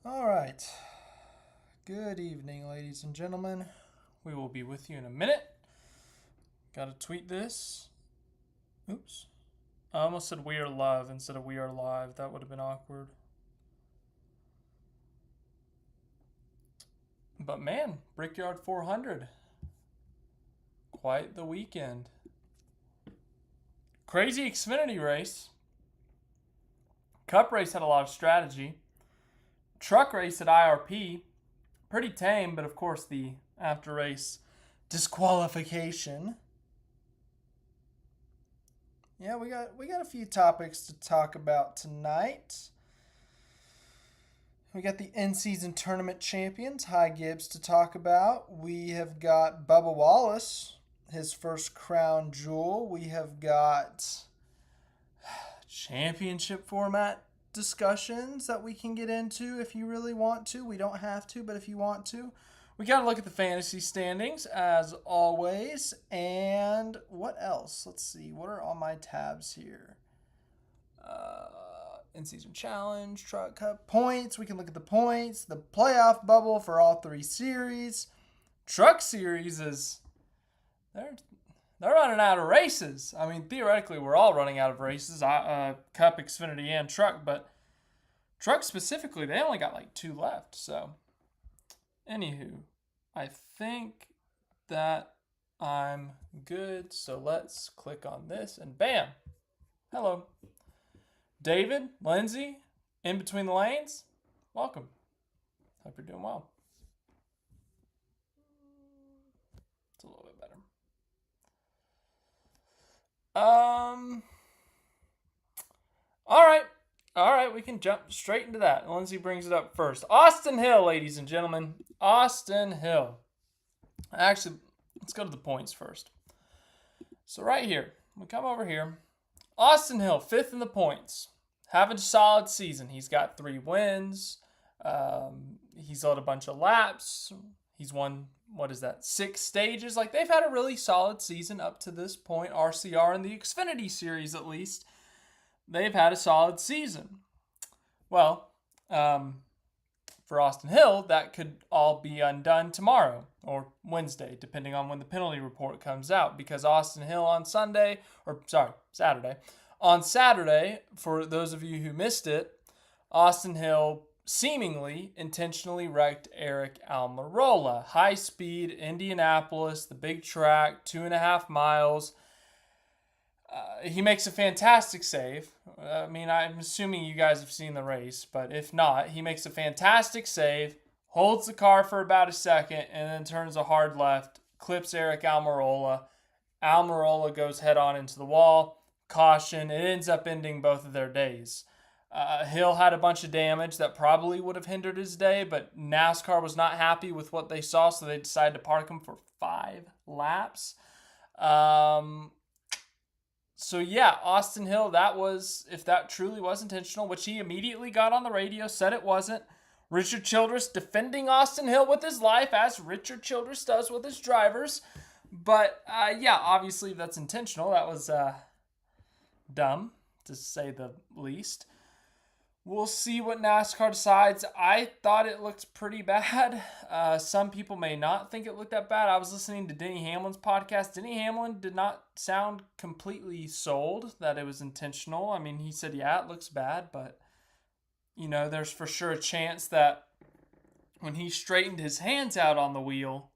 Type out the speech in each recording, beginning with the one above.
All right. Good evening, ladies and gentlemen. We will be with you in a minute. Gotta tweet this. Oops. I almost said we are live instead of we are live. That would have been awkward. But man, Brickyard 400. Quite the weekend. Crazy Xfinity race. Cup race had a lot of strategy. Truck race at IRP, pretty tame, but of course the after race disqualification. Yeah, we got a few topics to talk about tonight. We got the in-season tournament champions, High Gibbs, to talk about. We have got Bubba Wallace, his first crown jewel. We have got championship format discussions that we can get into if you really want to. We don't have to, but if you want to. We got to look at the fantasy standings as always. And what else? Let's see. What are all my tabs here? In-season challenge, truck cup, points. We can look at the points. The playoff bubble for all three series. Truck series is... They're running out of races. I mean, theoretically, we're all running out of races. Cup, Xfinity, and Truck. But Truck specifically, they only got like 2 left. So, anywho, I think that I'm good. So let's click on this and bam. Hello. David, Lindsay, in between the lanes. Welcome. Hope you're doing well. It's a little bit better. All right, we can jump straight into that. Lindsay brings it up first. Austin Hill, ladies and gentlemen. Austin Hill. Actually, let's go to the points first. So right here, we come over here. Austin Hill, 5th in the points. Having a solid season. He's got 3 wins. He's led a bunch of laps. He's won, 6 stages? Like, they've had a really solid season up to this point. RCR in the Xfinity series, at least. They've had a solid season. Well, for Austin Hill, that could all be undone tomorrow or Wednesday, depending on when the penalty report comes out. Because Austin Hill on Saturday. On Saturday, for those of you who missed it, Austin Hill seemingly intentionally wrecked Eric Almirola. High speed, Indianapolis, the big track, 2.5 miles. He makes a fantastic save. I mean, I'm assuming you guys have seen the race, but if not, he makes a fantastic save, holds the car for about a second, and then turns a hard left, clips Eric Almirola. Almirola goes head on into the wall. Caution. It ends up ending both of their days. Hill had a bunch of damage that probably would have hindered his day, but NASCAR was not happy with what they saw, so they decided to park him for 5 laps. So yeah, Austin Hill, that was, if that truly was intentional, which he immediately got on the radio, said it wasn't. Richard Childress defending Austin Hill with his life, as Richard Childress does with his drivers. But yeah, obviously if that's intentional. That was dumb, to say the least. We'll see what NASCAR decides. I thought it looked pretty bad. Some people may not think it looked that bad. I was listening to Denny Hamlin's podcast. Denny Hamlin did not sound completely sold that it was intentional. I mean, he said, yeah, it looks bad, but, you know, there's for sure a chance that when he straightened his hands out on the wheel,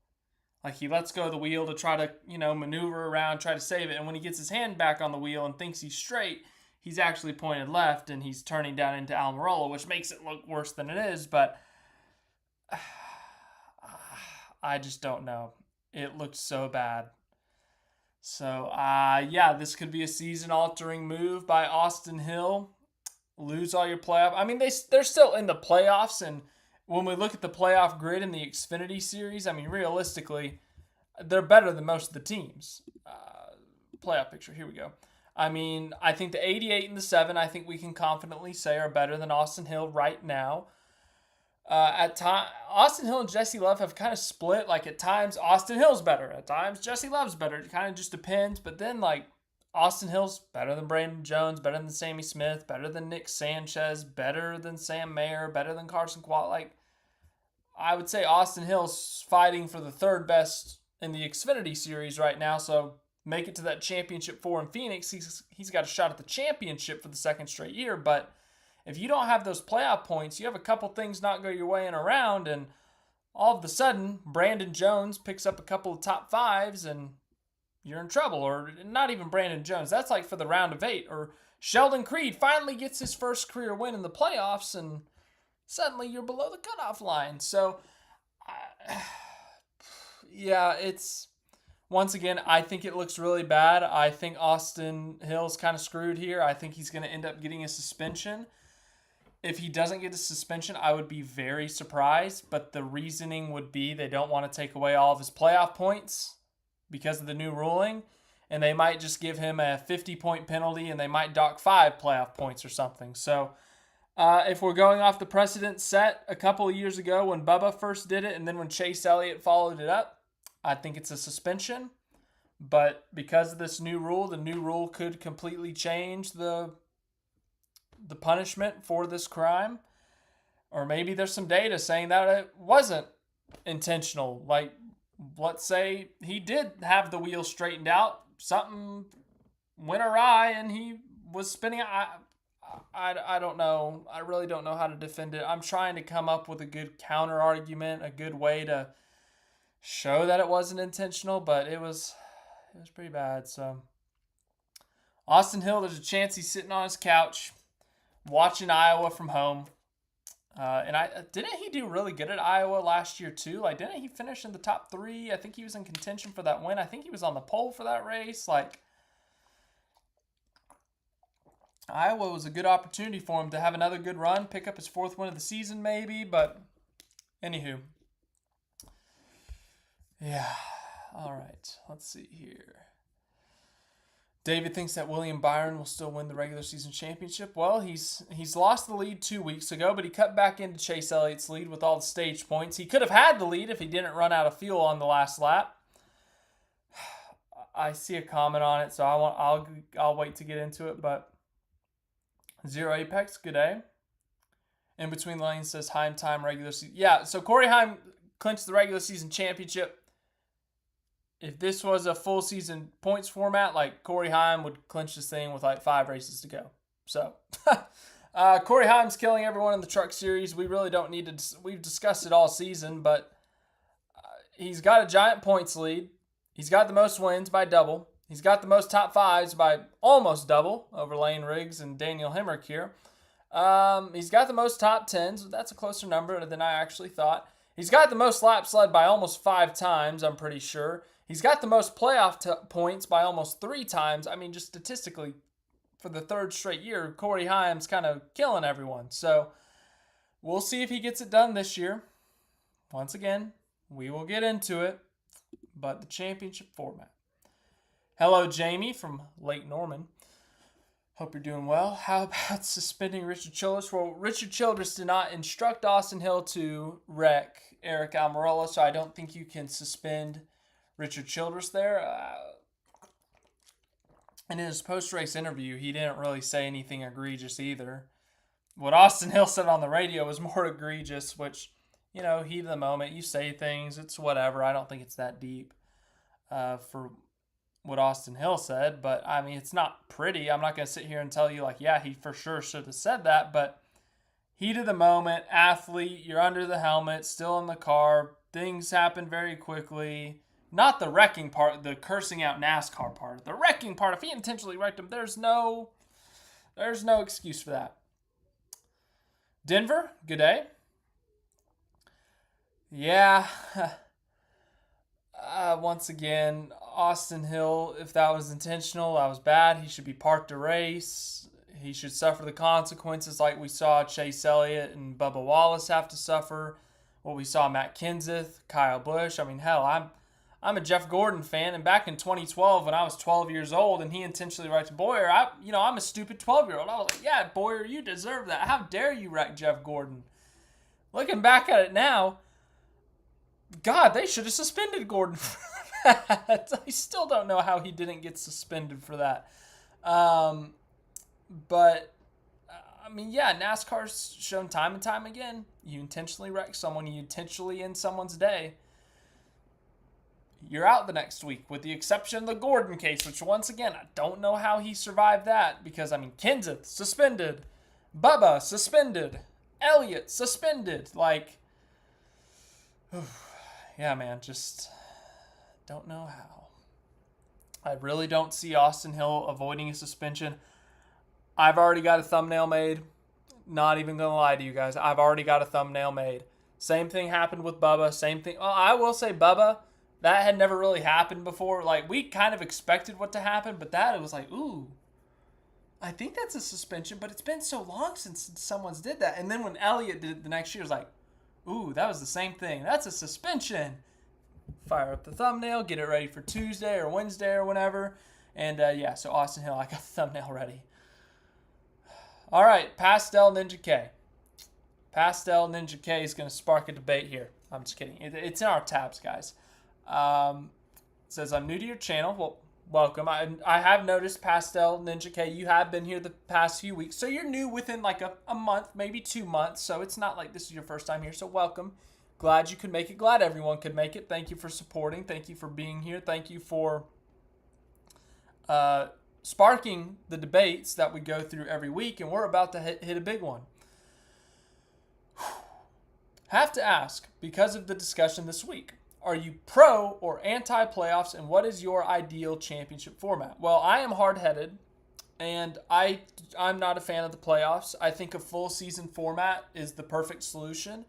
like he lets go of the wheel to try to, you know, maneuver around, try to save it. And when he gets his hand back on the wheel and thinks he's straight, he's actually pointed left and he's turning down into Almirola, which makes it look worse than it is. But I just don't know. It looked so bad. So, yeah, this could be a season-altering move by Austin Hill. Lose all your playoff. I mean, they're still in the playoffs, and when we look at the playoff grid in the Xfinity series, I mean, realistically, they're better than most of the teams. Playoff picture, here we go. I mean, I think the 88 and the 7, I think we can confidently say are better than Austin Hill right now. At time, Austin Hill and Jesse Love have kind of split. Like, at times, Austin Hill's better. At times, Jesse Love's better. It kind of just depends. But then, like, Austin Hill's better than Brandon Jones, better than Sammy Smith, better than Nick Sanchez, better than Sam Mayer, better than Carson Quat. Like, I would say Austin Hill's fighting for the third best in the Xfinity Series right now. So make it to that championship 4 in Phoenix. He's got a shot at the championship for the second straight year. But if you don't have those playoff points, you have a couple things not go your way in a round, and all of a sudden Brandon Jones picks up a couple of top fives and you're in trouble. Or not even Brandon Jones. That's like for the round of 8. Or Sheldon Creed finally gets his first career win in the playoffs, and suddenly you're below the cutoff line. So, yeah, it's, once again, I think it looks really bad. I think Austin Hill's kind of screwed here. I think he's going to end up getting a suspension. If he doesn't get a suspension, I would be very surprised. But the reasoning would be they don't want to take away all of his playoff points because of the new ruling. And they might just give him a 50-point penalty, and they might dock 5 playoff points or something. So, if we're going off the precedent set a couple of years ago when Bubba first did it and then when Chase Elliott followed it up, I think it's a suspension. But because of this new rule, the new rule could completely change the punishment for this crime. Or maybe there's some data saying that it wasn't intentional. Like, let's say he did have the wheel straightened out, something went awry and he was spinning. I don't know. I really don't know how to defend it. I'm trying to come up with a good counter argument, a good way to show that it wasn't intentional, but it was pretty bad. So Austin Hill, there's a chance he's sitting on his couch watching Iowa from home. Didn't he do really good at Iowa last year too? Like, didn't he finish in the top 3? I think he was in contention for that win. I think he was on the pole for that race. Like, Iowa was a good opportunity for him to have another good run, pick up his 4th win of the season maybe, but anywho. Yeah, all right, let's see here. David thinks that William Byron will still win the regular season championship. Well, he's lost the lead 2 weeks ago, but he cut back into Chase Elliott's lead with all the stage points. He could have had the lead if he didn't run out of fuel on the last lap. I see a comment on it, so I'll wait to get into it, but Zero Apex, good day. In between lanes says Heim time regular season. Yeah, so Corey Heim clinched the regular season championship. If this was a full season points format, like, Corey Heim would clinch this thing with like 5 races to go. So, Corey Heim's killing everyone in the truck series. We really don't need to, we've discussed it all season, but he's got a giant points lead. He's got the most wins by double. He's got the most top 5s by almost double over Lane Riggs and Daniel Hemrick here. He's got the most top 10s. That's a closer number than I actually thought. He's got the most laps led by almost 5 times, I'm pretty sure. He's got the most playoff points by almost 3 times. I mean, just statistically, for the 3rd straight year, Corey Heim's kind of killing everyone. So we'll see if he gets it done this year. Once again, we will get into it, but the championship format. Hello, Jamie from Lake Norman. Hope you're doing well. How about suspending Richard Childress? Well, Richard Childress did not instruct Austin Hill to wreck Eric Almirola, so I don't think you can suspend Richard Childress there. In his post-race interview, he didn't really say anything egregious either. What Austin Hill said on the radio was more egregious, which, you know, heat of the moment, you say things, it's whatever. I don't think it's that deep for what Austin Hill said, but I mean, it's not pretty. I'm not going to sit here and tell you like, yeah, he for sure should have said that, but heat of the moment, athlete, you're under the helmet, still in the car, things happen very quickly. Not the wrecking part, the cursing out NASCAR part. The wrecking part, if he intentionally wrecked him, there's no excuse for that. Denver, good day. Yeah. Once again, Austin Hill, if that was intentional, that was bad. He should be parked a race. He should suffer the consequences like we saw Chase Elliott and Bubba Wallace have to suffer. What we saw Matt Kenseth, Kyle Busch. I mean, hell, I'm a Jeff Gordon fan, and back in 2012 when I was 12 years old and he intentionally wrecked Boyer, I'm a stupid 12-year-old. I was like, yeah, Boyer, you deserve that. How dare you wreck Jeff Gordon? Looking back at it now, God, they should have suspended Gordon for that. I still don't know how he didn't get suspended for that. But I mean, yeah, NASCAR's shown time and time again. You intentionally wreck someone, you intentionally end someone's day, you're out the next week, with the exception of the Gordon case, which once again, I don't know how he survived that, because, I mean, Kenseth suspended, Bubba suspended, Elliott suspended. Like, yeah, man, just don't know how. I really don't see Austin Hill avoiding a suspension. I've already got a thumbnail made. Not even going to lie to you guys. I've already got a thumbnail made. Same thing happened with Bubba. Same thing. Well, I will say Bubba, that had never really happened before. Like, we kind of expected what to happen, but that, it was like, ooh, I think that's a suspension, but it's been so long since someone's did that. And then when Elliott did it the next year, it was like, ooh, that was the same thing. That's a suspension. Fire up the thumbnail, get it ready for Tuesday or Wednesday or whenever. And, yeah, so Austin Hill, I got the thumbnail ready. All right, Pastel Ninja K. Pastel Ninja K is going to spark a debate here. I'm just kidding. It's in our tabs, guys. It says, I'm new to your channel. Well, welcome. I have noticed, Pastel Ninja K, you have been here the past few weeks. So you're new within like a month, maybe 2 months. So it's not like this is your first time here. So welcome. Glad you could make it. Glad everyone could make it. Thank you for supporting. Thank you for being here. Thank you for sparking the debates that we go through every week. And we're about to hit a big one. Have to ask, because of the discussion this week, are you pro or anti-playoffs, and what is your ideal championship format? Well, I am hard-headed, and I'm not a fan of the playoffs. I think a full season format is the perfect solution.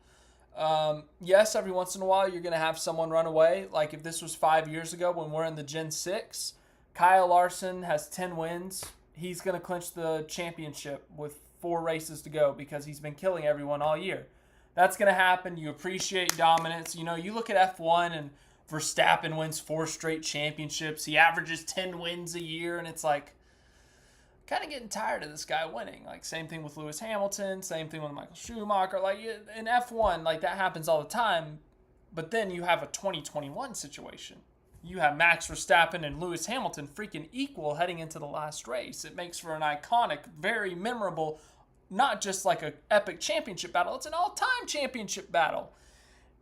Yes, every once in a while you're going to have someone run away. Like if this was 5 years ago when we're in the Gen 6, Kyle Larson has 10 wins. He's going to clinch the championship with 4 races to go because he's been killing everyone all year. That's going to happen. You appreciate dominance. You know, you look at F1 and Verstappen wins 4 straight championships. He averages 10 wins a year, and it's like, kind of getting tired of this guy winning. Like, same thing with Lewis Hamilton, same thing with Michael Schumacher. Like, in F1, like, that happens all the time. But then you have a 2021 situation. You have Max Verstappen and Lewis Hamilton freaking equal heading into the last race. It makes for an iconic, very memorable, not just like an epic championship battle, it's an all-time championship battle.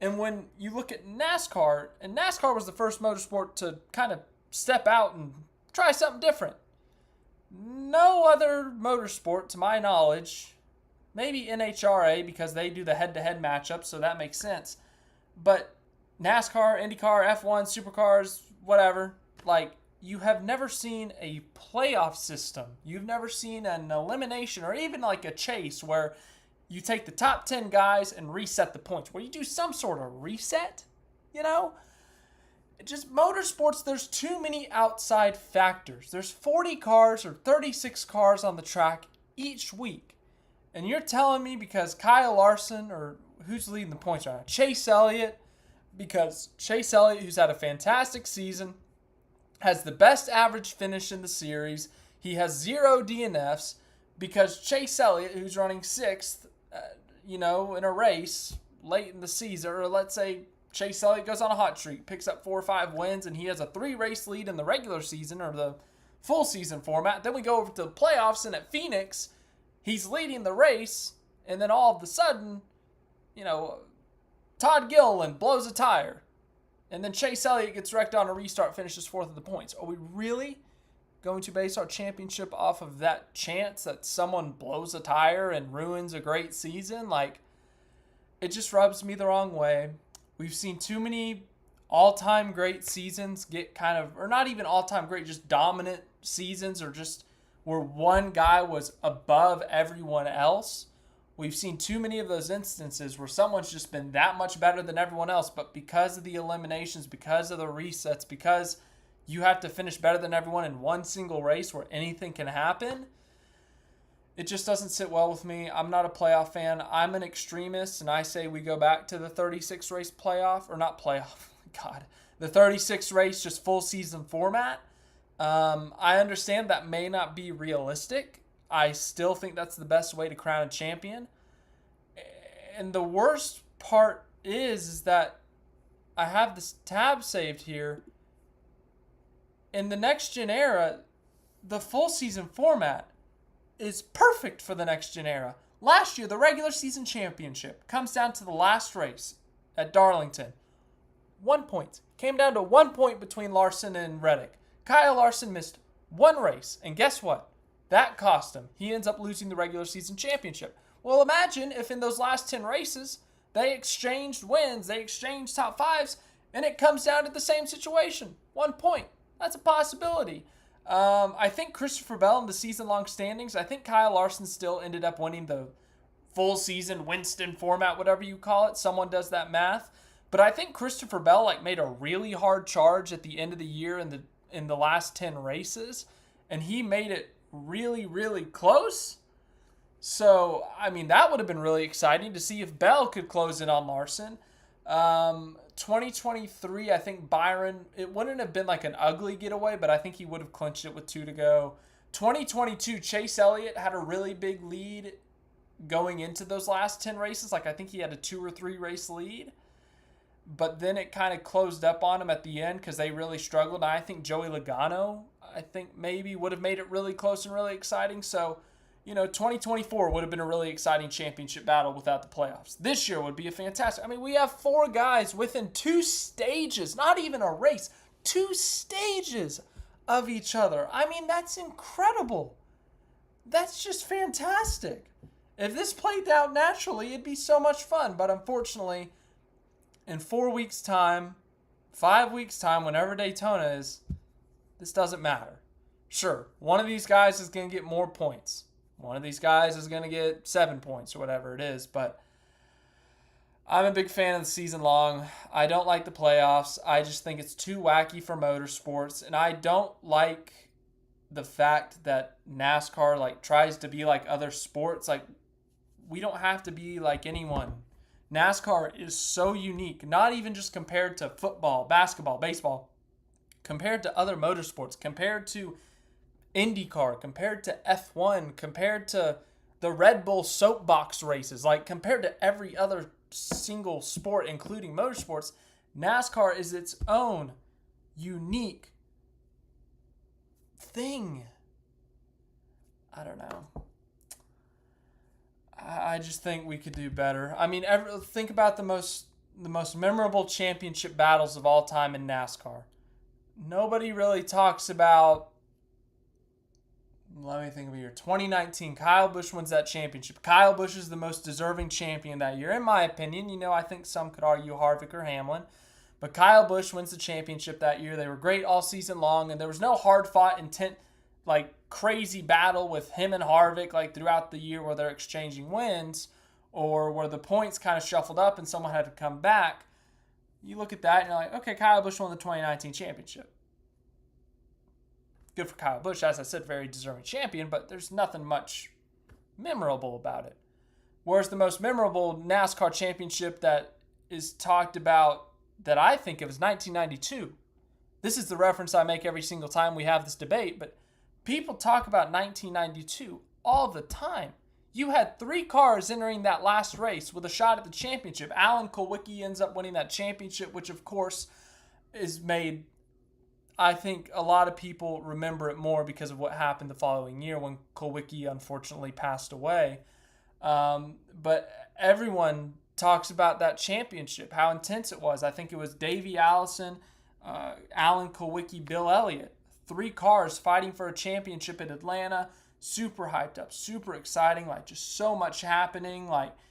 And when you look at NASCAR, and NASCAR was the first motorsport to kind of step out and try something different. No other motorsport, to my knowledge, maybe NHRA because they do the head-to-head matchups, so that makes sense. But NASCAR, IndyCar, F1, Supercars, whatever, like, you have never seen a playoff system. You've never seen an elimination or even like a chase where you take the top 10 guys and reset the points, where you do some sort of reset, you know? Just motorsports, there's too many outside factors. There's 40 cars or 36 cars on the track each week. And you're telling me because Kyle Larson, or who's leading the points right now? Chase Elliott, because Chase Elliott, who's had a fantastic season, has the best average finish in the series. He has 0 DNFs because Chase Elliott, who's running 6th, in a race late in the season, or let's say Chase Elliott goes on a hot streak, picks up 4 or 5 wins, and he has a 3-race lead in the regular season or the full season format. Then we go over to the playoffs, and at Phoenix, he's leading the race, and then all of a sudden, Todd Gilliland blows a tire. And then Chase Elliott gets wrecked on a restart, finishes 4th of the points. Are we really going to base our championship off of that chance that someone blows a tire and ruins a great season? Like, it just rubs me the wrong way. We've seen too many all-time great seasons get kind of, or not even all-time great, just dominant seasons, or just where one guy was above everyone else. We've seen too many of those instances where someone's just been that much better than everyone else, but because of the eliminations, because of the resets, because you have to finish better than everyone in one single race where anything can happen, it just doesn't sit well with me. I'm not a playoff fan. I'm an extremist, and I say we go back to the 36-race playoff, or not playoff, God, the 36-race just full season format. I understand that may not be realistic. I still think that's the best way to crown a champion. And the worst part is that I have this tab saved here. In the next gen era, the full season format is perfect for the next gen era. Last year, the regular season championship comes down to the last race at Darlington. 1 point. Came down to 1 point between Larson and Reddick. Kyle Larson missed one race, and guess what? That cost him. He ends up losing the regular season championship. Well, imagine if in those last 10 races, they exchanged wins, they exchanged top fives, and it comes down to the same situation. 1 point. That's a possibility. I think Christopher Bell in the season-long standings, I think Kyle Larson still ended up winning the full season Winston format, whatever you call it. Someone does that math. But I think Christopher Bell made a really hard charge at the end of the year in the last 10 races, and he made it really, really close. So, I mean, that would have been really exciting to see if Bell could close in on Larson. 2023, I think Byron, it wouldn't have been like an ugly getaway, but I think he would have clinched it with 2 to go. 2022, Chase Elliott had a really big lead going into those last 10 races. I think he had a 2 or 3 race lead, but then it kind of closed up on him at the end because they really struggled. And I think Joey Logano, maybe would have made it really close and really exciting. So, 2024 would have been a really exciting championship battle without the playoffs. This year would be a fantastic. We have 4 guys within 2 stages, not even a race, 2 stages of each other. That's incredible. That's just fantastic. If this played out naturally, it'd be so much fun. But unfortunately, in 4 weeks' time, 5 weeks' time, whenever Daytona is, this doesn't matter. Sure, one of these guys is going to get more points. One of these guys is going to get 7 points or whatever it is. But I'm a big fan of the season long. I don't like the playoffs. I just think it's too wacky for motorsports. And I don't like the fact that NASCAR tries to be like other sports. We don't have to be like anyone. NASCAR is so unique, not even just compared to football, basketball, baseball, compared to other motorsports, compared to IndyCar, compared to F1, compared to the Red Bull soapbox races, compared to every other single sport, including motorsports. NASCAR is its own unique thing. I don't know. I just think we could do better. Think about the most memorable championship battles of all time in NASCAR. Nobody really talks about, let me think of a year, 2019. Kyle Busch wins that championship. Kyle Busch is the most deserving champion that year, in my opinion. I think some could argue Harvick or Hamlin. But Kyle Busch wins the championship that year. They were great all season long, and there was no hard-fought, intent, crazy battle with him and Harvick throughout the year where they're exchanging wins or where the points kind of shuffled up and someone had to come back. You look at that and you're like, okay, Kyle Busch won the 2019 championship. Good for Kyle Busch, as I said, very deserving champion, but there's nothing much memorable about it. Whereas the most memorable NASCAR championship that is talked about that I think of is 1992. This is the reference I make every single time we have this debate, but people talk about 1992 all the time. You had 3 cars entering that last race with a shot at the championship. Alan Kulwicki ends up winning that championship, which of course is made, I think a lot of people remember it more because of what happened the following year when Kulwicki unfortunately passed away. But everyone talks about that championship, how intense it was. I think it was Davey Allison, Alan Kulwicki, Bill Elliott. 3 cars fighting for a championship in Atlanta. Super hyped up, super exciting, just so much happening.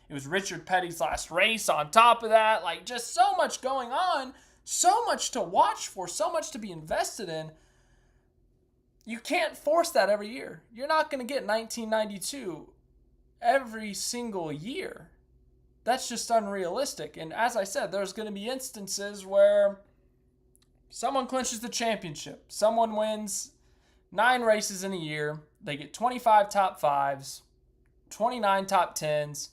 It was Richard Petty's last race on top of that. Just so much going on, so much to watch for, so much to be invested in. You can't force that every year. You're not going to get 1992 every single year. That's just unrealistic. And as I said, there's going to be instances where someone clinches the championship. Someone wins 9 races in a year. They get 25 top 5s, 29 top 10s.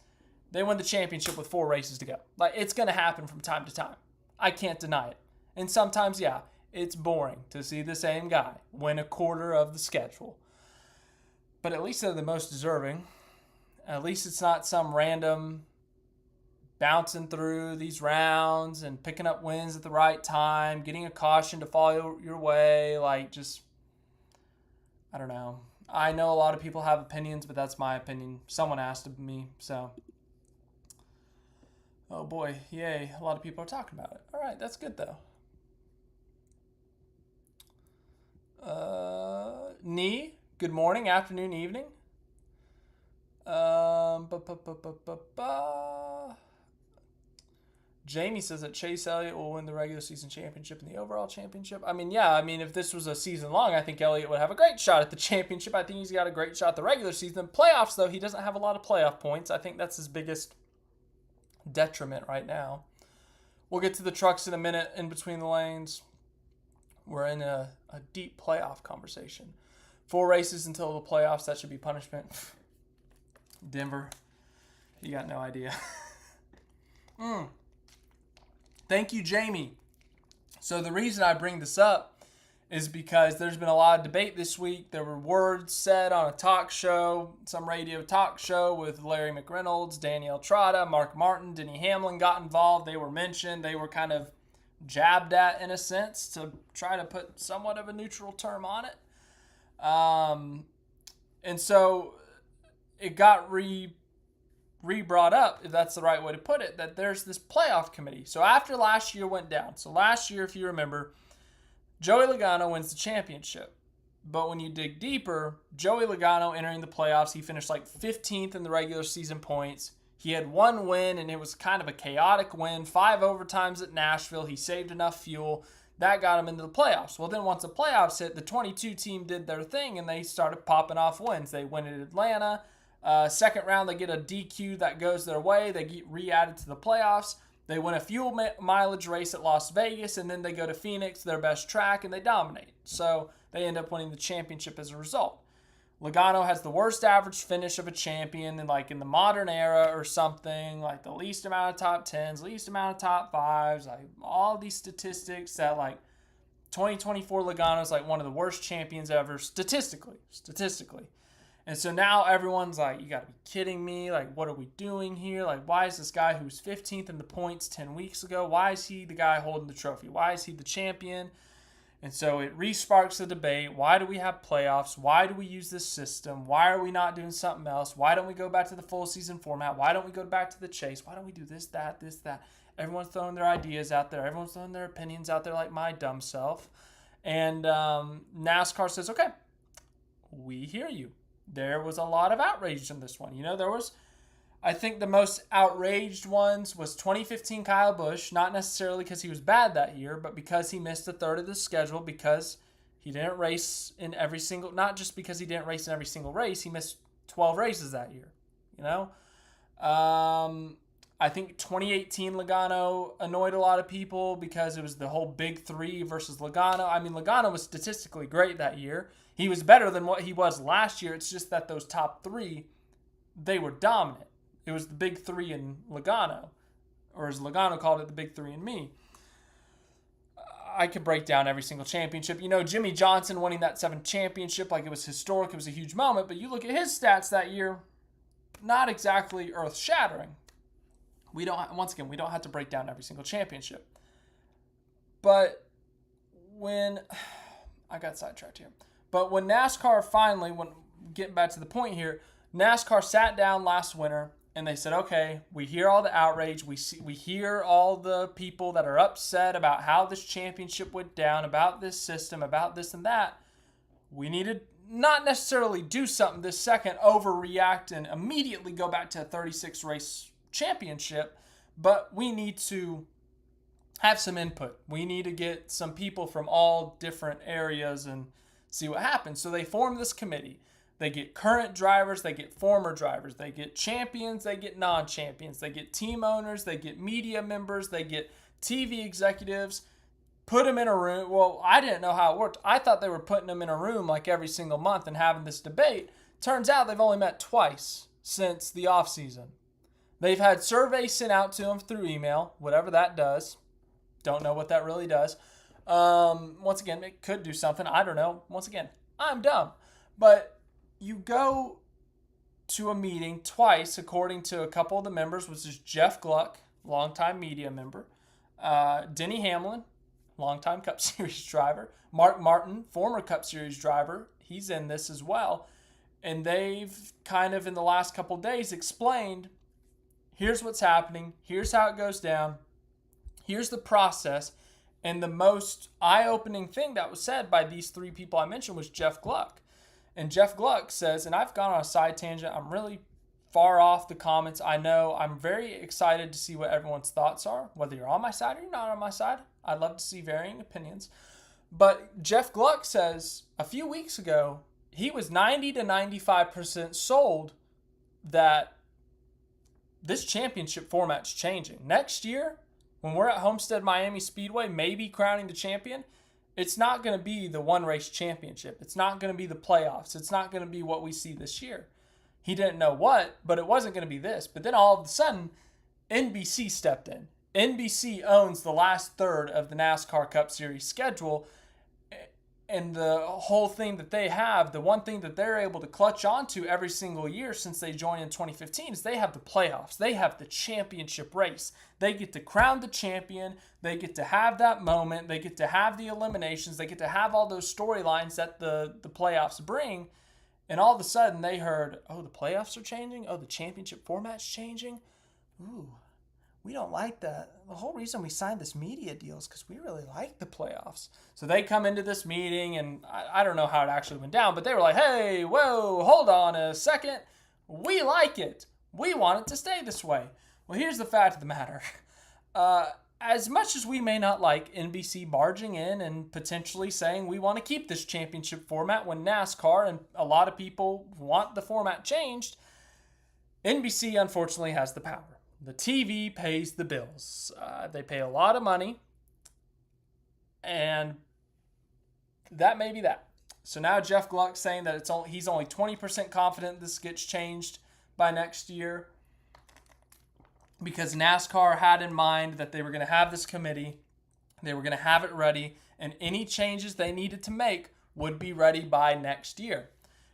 They win the championship with 4 races to go. It's going to happen from time to time. I can't deny it. And sometimes, yeah, it's boring to see the same guy win a quarter of the schedule. But at least they're the most deserving. At least it's not some random bouncing through these rounds and picking up wins at the right time, getting a caution to follow your way. I don't know. I know a lot of people have opinions, but that's my opinion. Someone asked me, so. Oh boy, yay. A lot of people are talking about it. All right, that's good though. Knee, good morning, afternoon, evening. Jamie says that Chase Elliott will win the regular season championship and the overall championship. I mean, yeah, if this was a season long, I think Elliott would have a great shot at the championship. I think he's got a great shot at the regular season. Playoffs, though, he doesn't have a lot of playoff points. I think that's his biggest detriment right now. We'll get to the trucks in a minute in between the lanes. We're in a deep playoff conversation. 4 races until the playoffs. That should be punishment. Denver, you got no idea. Thank you, Jamie. So the reason I bring this up is because there's been a lot of debate this week. There were words said on a talk show, some radio talk show with Larry McReynolds, Danielle Trotta, Mark Martin, Denny Hamlin got involved. They were mentioned. They were kind of jabbed at in a sense to try to put somewhat of a neutral term on it. And so it got re-brought up, if that's the right way to put it, that there's this playoff committee. So after last year went down, so last year, if you remember, Joey Logano wins the championship. But when you dig deeper, Joey Logano entering the playoffs, he finished like 15th in the regular season points. He had 1 win, and it was kind of a chaotic win. 5 overtimes at Nashville. He saved enough fuel. That got him into the playoffs. Well, then once the playoffs hit, the 22 team did their thing, and they started popping off wins. They win at Atlanta. Second round, they get a DQ that goes their way. They get re-added to the playoffs. They win a fuel mileage race at Las Vegas, and then they go to Phoenix, their best track, and they dominate. So they end up winning the championship as a result. Logano has the worst average finish of a champion in the modern era or something, like the least amount of top 10s, least amount of top 5s, like all these statistics that 2024 Logano is one of the worst champions ever statistically. And so now everyone's like, you got to be kidding me. What are we doing here? Why is this guy who was 15th in the points 10 weeks ago, why is he the guy holding the trophy? Why is he the champion? And so it re-sparks the debate. Why do we have playoffs? Why do we use this system? Why are we not doing something else? Why don't we go back to the full season format? Why don't we go back to the chase? Why don't we do this, that? Everyone's throwing their ideas out there. Everyone's throwing their opinions out there like my dumb self. And NASCAR says, okay, we hear you. There was a lot of outrage in this one. There was, I think the most outraged ones was 2015 Kyle Busch, not necessarily because he was bad that year, but because he missed a third of the schedule, because he didn't race in every single, not just because he didn't race in every single race, he missed 12 races that year, I think 2018 Logano annoyed a lot of people because it was the whole big 3 versus Logano. Logano was statistically great that year. He was better than what he was last year. It's just that those top 3, they were dominant. It was the big 3 in Logano, or as Logano called it, the big 3 in me. I could break down every single championship. Jimmy Johnson winning that 7th championship, it was historic. It was a huge moment. But you look at his stats that year, not exactly earth-shattering. We don't have to break down every single championship. But when I got sidetracked here. But when NASCAR finally, getting back to the point here, NASCAR sat down last winter and they said, okay, we hear all the outrage. We hear all the people that are upset about how this championship went down, about this system, about this and that. We need to not necessarily do something this second, overreact and immediately go back to a 36 race championship, but we need to have some input. We need to get some people from all different areas and see what happens. So they form this committee. They get current drivers, they get former drivers, they get champions, they get non-champions, they get team owners, they get media members, they get TV executives, put them in a room. Well, I didn't know how it worked. I thought they were putting them in a room every single month and having this debate. Turns out they've only met twice since the off season. They've had surveys sent out to them through email, whatever that does. Don't know what that really does. Once again, it could do something. I don't know. Once again, I'm dumb. But you go to a meeting twice, according to a couple of the members, which is Jeff Gluck, longtime media member, Denny Hamlin, longtime Cup Series driver, Mark Martin, former Cup Series driver He's in this as well. And they've kind of in the last couple days explained, here's what's happening, here's how it goes down, here's the process. And the most eye-opening thing that was said by these three people I mentioned was Jeff Gluck. And Jeff Gluck says, and I've gone on a side tangent, I'm really far off the comments. I know I'm very excited to see what everyone's thoughts are, whether you're on my side or you're not on my side. I'd love to see varying opinions. But Jeff Gluck says a few weeks ago, he was 90 to 95% sold that this championship format's changing. Next year, when we're at Homestead Miami Speedway, maybe crowning the champion, it's not going to be the one race championship. It's not going to be the playoffs. It's not going to be what we see this year. He didn't know what, but it wasn't going to be this. But then all of a sudden, NBC stepped in. NBC owns the last third of the NASCAR Cup Series schedule. And the whole thing that they have, the one thing that they're able to clutch onto every single year since they joined in 2015 is they have the playoffs. They have the championship race. They get to crown the champion. They get to have that moment. They get to have the eliminations. They get to have all those storylines that the playoffs bring. And all of a sudden they heard, oh, the playoffs are changing? Oh, the championship format's changing? Ooh, we don't like that. The whole reason we signed this media deal is because we really like the playoffs. So they come into this meeting, and I don't know how it actually went down, but they were like, hey, whoa, hold on a second. We like it. We want it to stay this way. Well, here's the fact of the matter. As much as we may not like NBC barging in and potentially saying we want to keep this championship format when NASCAR and a lot of people want the format changed, NBC unfortunately has the power. The TV pays the bills. They pay a lot of money, and that may be that. So now Jeff Gluck's saying that he's only 20% confident this gets changed by next year because NASCAR had in mind that they were going to have this committee, they were going to have it ready, and any changes they needed to make would be ready by next year.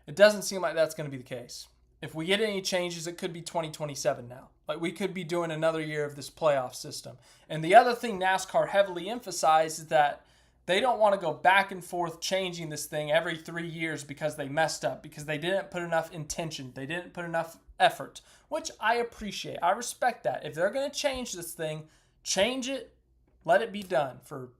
It doesn't seem like that's going to be the case. If we get any changes, it could be 2027 now. Like, we could be doing another year of this playoff system. And the other thing NASCAR heavily emphasized is that they don't want to go back and forth changing this thing every 3 years because they messed up, because they didn't put enough intention, they didn't put enough effort, which I appreciate. I respect that. If they're going to change this thing, change it, let it be done for,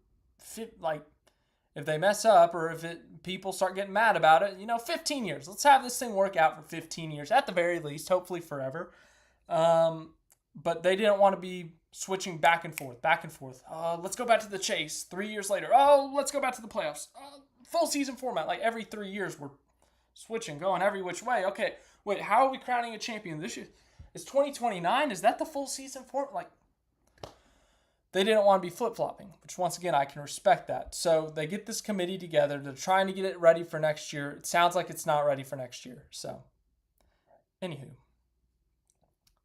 if they mess up or if people start getting mad about it, 15 years. Let's have this thing work out for 15 years, at the very least, hopefully forever. But they didn't want to be switching back and forth. Let's go back to the chase 3 years later. Oh, let's go back to the playoffs. Full season format. Like every 3 years, we're switching, going every which way. Okay, wait, how are we crowning a champion this year? Is 2029? Is that the full season format? They didn't want to be flip-flopping, which once again, I can respect that. So they get this committee together. They're trying to get it ready for next year. It sounds like it's not ready for next year. So, anywho,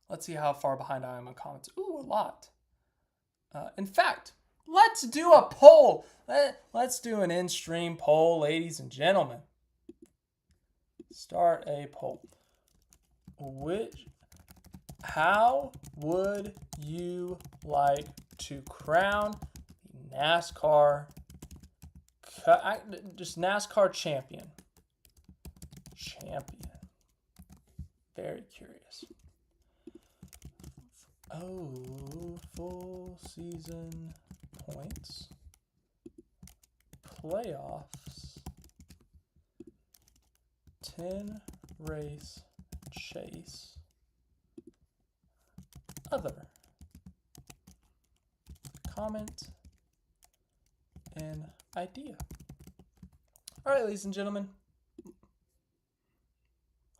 let's see how far behind I am on comments. Ooh, a lot. In fact, let's do a poll. Let's do an in-stream poll, ladies and gentlemen. Start a poll. How would you like to crown the NASCAR, just NASCAR champion? Very curious. Oh, full season points, playoffs, 10 race chase, other. Comment an idea. All right, ladies and gentlemen.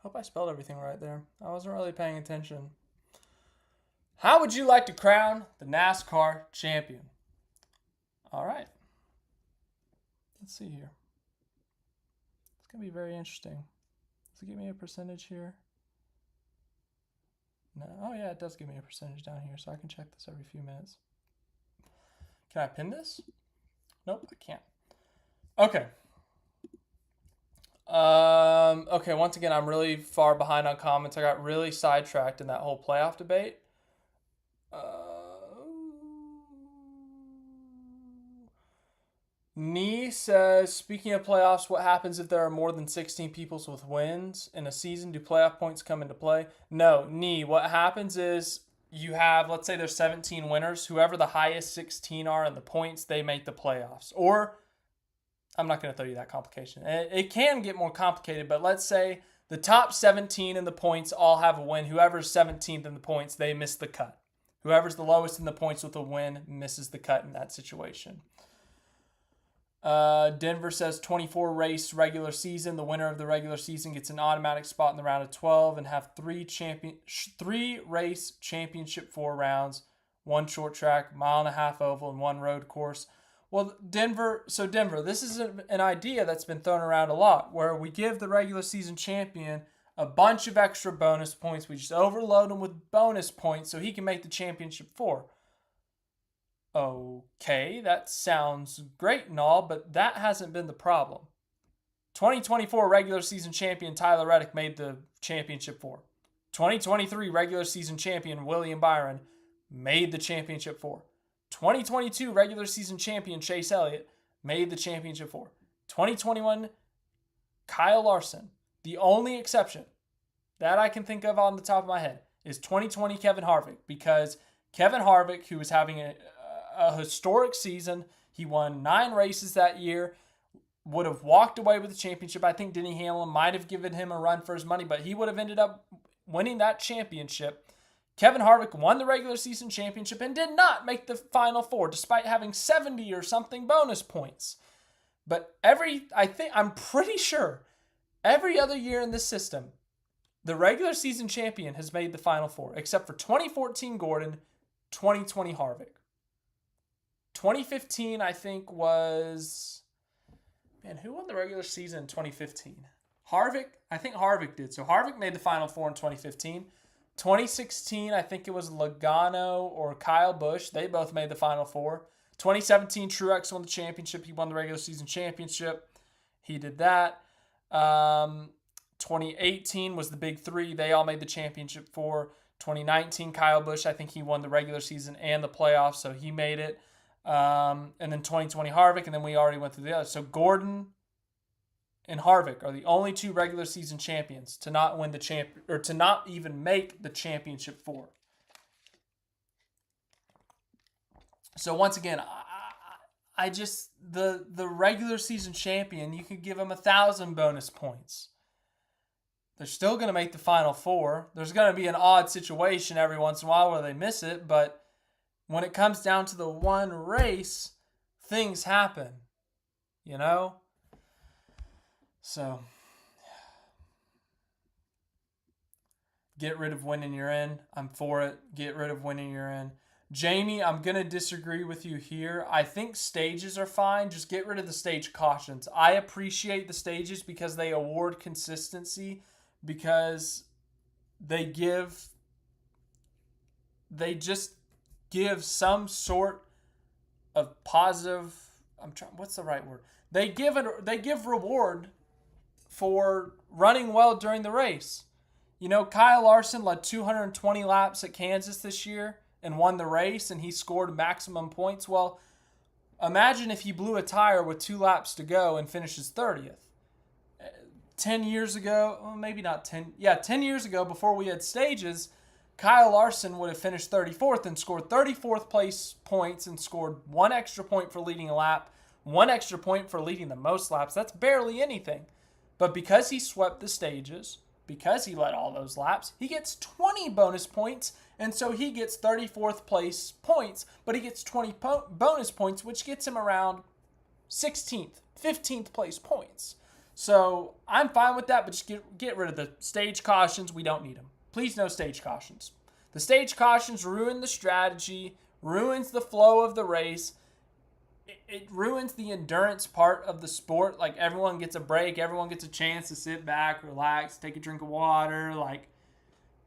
Hope I spelled everything right there. I wasn't really paying attention. How would you like to crown the NASCAR champion? All right. Let's see here. It's going to be very interesting. Does it give me a percentage here? No. Oh, yeah, it does give me a percentage down here, so I can check this every few minutes. Can I pin this? Nope, I can't. Okay. Okay, once again, I'm really far behind on comments. I got really sidetracked in that whole playoff debate. Nee says, speaking of playoffs, what happens if there are more than 16 people with wins in a season? Do playoff points come into play? No, Nee. What happens is you have, let's say there's 17 winners. Whoever the highest 16 are in the points, they make the playoffs. Or, I'm not going to throw you that complication. It can get more complicated, but let's say the top 17 in the points all have a win. Whoever's 17th in the points, they miss the cut. Whoever's the lowest in the points with a win misses the cut in that situation. Denver says 24 race regular season. The winner of the regular season gets an automatic spot in the round of 12 and have three race championship 4 rounds, 1 short track, 1.5 mile oval, and 1 road course. Well, Denver, this is an idea that's been thrown around a lot where we give the regular season champion a bunch of extra bonus points. We just overload him with bonus points so he can make the championship 4. Okay, that sounds great and all, but that hasn't been the problem. 2024 regular season champion Tyler Reddick made the championship 4. 2023 regular season champion William Byron made the championship 4. 2022 regular season champion Chase Elliott made the championship 4. 2021 Kyle Larson. The only exception that I can think of on the top of my head is 2020 Kevin Harvick, because Kevin Harvick, who was having a historic season. He won 9 races that year, would have walked away with the championship. I think Denny Hamlin might have given him a run for his money, but he would have ended up winning that championship. Kevin Harvick won the regular season championship and did not make the Final 4, despite having 70 or something bonus points. But I'm pretty sure every other year in this system, the regular season champion has made the Final 4, except for 2014 Gordon, 2020 Harvick. 2015, I think, was... Man, who won the regular season in 2015? Harvick? I think Harvick did. So Harvick made the Final 4 in 2015. 2016, I think it was Logano or Kyle Busch. They both made the Final 4. 2017, Truex won the championship. He won the regular season championship. He did that. 2018 was the big 3. They all made the championship 4. 2019, Kyle Busch, I think he won the regular season and the playoffs, so he made it. And then 2020 Harvick, and then we already went through the others. So Gordon and Harvick are the only 2 regular season champions to not win the or to not even make the championship 4. So once again, I just the regular season champion, you could give him 1,000 bonus points. They're still going to make the Final 4. There's going to be an odd situation every once in a while where they miss it, but when it comes down to the one race, things happen, you know? So, get rid of winning you're in. I'm for it. Get rid of winning you're in. Jamie, I'm going to disagree with you here. I think stages are fine. Just get rid of the stage cautions. I appreciate the stages because they award consistency, because they just give some sort of positive, what's the right word? They give reward for running well during the race. You know, Kyle Larson led 220 laps at Kansas this year and won the race, and he scored maximum points. Well, imagine if he blew a tire with 2 laps to go and finishes 30th. 10 years ago, well, maybe not 10. Yeah, 10 years ago, before we had stages, Kyle Larson would have finished 34th and scored 34th place points and scored 1 extra point for leading a lap, 1 extra point for leading the most laps. That's barely anything. But because he swept the stages, because he led all those laps, he gets 20 bonus points, and so he gets 34th place points, but he gets 20 bonus points, which gets him around 16th, 15th place points. So I'm fine with that, but just get rid of the stage cautions. We don't need them. Please, no stage cautions. The stage cautions ruin the strategy, ruins the flow of the race. It ruins the endurance part of the sport. Like, everyone gets a break. Everyone gets a chance to sit back, relax, take a drink of water. Like,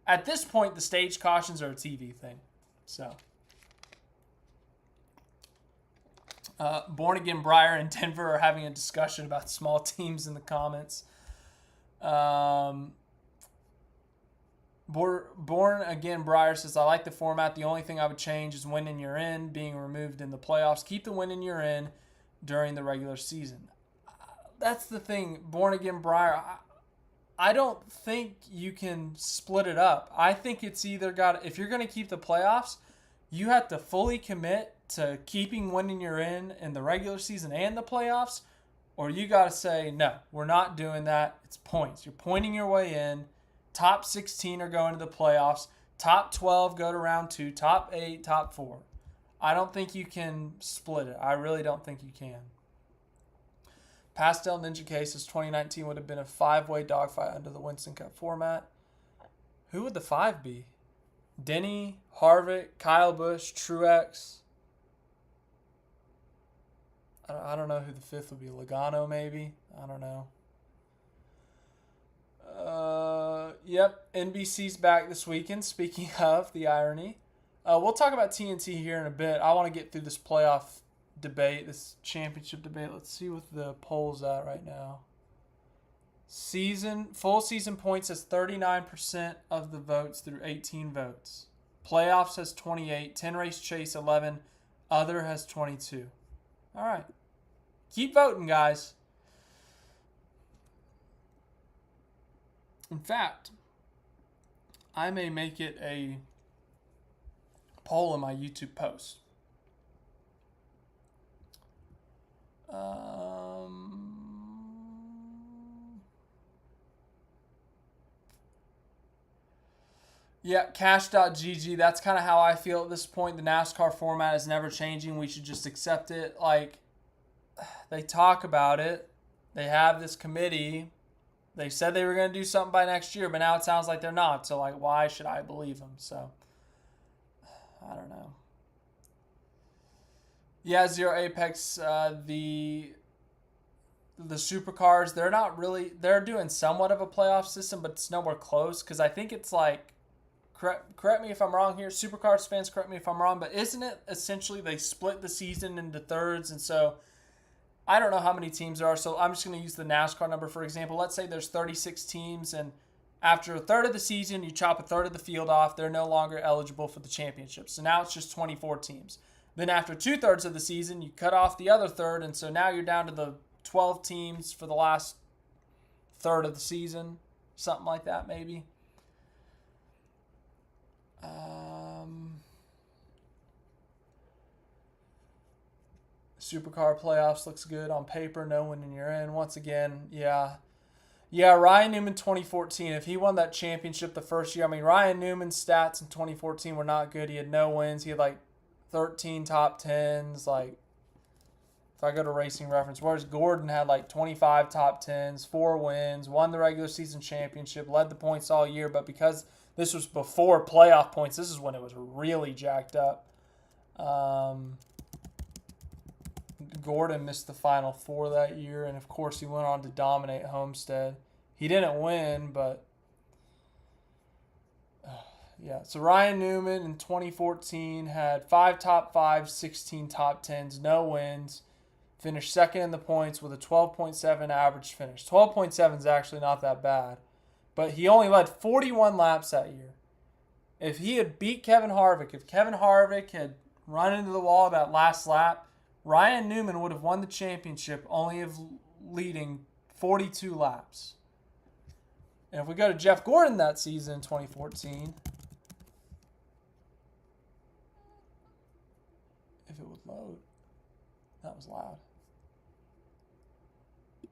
at this point, the stage cautions are a TV thing. So, Born Again Breyer and Denver are having a discussion about small teams in the comments. Born Again Breyer says, I like the format. The only thing I would change is winning you're in being removed in the playoffs. Keep the winning you're in during the regular season. That's the thing, born again Briar. I don't think you can split it up. I think it's either if you're going to keep the playoffs, you have to fully commit to keeping winning you're in the regular season and the playoffs, or you got to say, no, we're not doing that. It's points. You're pointing your way in. Top 16 are going to the playoffs. Top 12 go to round 2. Top 8, top 4. I don't think you can split it. I really don't think you can. Pastel Ninja Cases 2019 would have been a 5-way dogfight under the Winston Cup format. Who would the 5 be? Denny, Harvick, Kyle Busch, Truex. I don't know who the 5th would be. Logano, maybe? I don't know. Yep, NBC's back this weekend. Speaking of the irony. We'll talk about TNT here in a bit. I want to get through this playoff debate, this championship debate. Let's see what the poll's at right now. Full season points has 39% of the votes through 18 votes. Playoffs has 28. 10 race chase 11. Other has 22. All right. Keep voting, guys. In fact, I may make it a poll in my YouTube post. Yeah, cash.gg. That's kind of how I feel at this point. The NASCAR format is never changing. We should just accept it. Like, they talk about it. They have this committee. They said they were going to do something by next year, but now it sounds like they're not. So, like, why should I believe them? So, I don't know. Yeah, Zero Apex, the supercars, they're not really, they're doing somewhat of a playoff system, but it's nowhere close, because I think it's like, correct me if I'm wrong here, supercars fans, correct me if I'm wrong, but isn't it essentially they split the season into thirds, and so I don't know how many teams there are, so I'm just going to use the NASCAR number for example. Let's say there's 36 teams, and after a third of the season, you chop a third of the field off, they're no longer eligible for the championship, so now it's just 24 teams. Then after 2/3 of the season, you cut off the other third, and so now you're down to the 12 teams for the last third of the season. Something like that, maybe. Supercar playoffs looks good on paper. No winning you're in. Once again, yeah. Yeah, Ryan Newman 2014. If he won that championship the first year, I mean, Ryan Newman's stats in 2014 were not good. He had no wins. He had like 13 top 10s. Like, if I go to Racing Reference, whereas Gordon had like 25 top 10s, 4 wins, won the regular season championship, led the points all year. But because this was before playoff points, this is when it was really jacked up. Gordon missed the Final Four that year, and of course he went on to dominate Homestead. He didn't win, but yeah. So Ryan Newman in 2014 had 5 top 5s, 16 top 10s, no wins. Finished second in the points with a 12.7 average finish. 12.7 is actually not that bad, but he only led 41 laps that year. If he had beat Kevin Harvick, if Kevin Harvick had run into the wall that last lap, Ryan Newman would have won the championship only of leading 42 laps. And if we go to Jeff Gordon that season in 2014, if it would load, that was loud.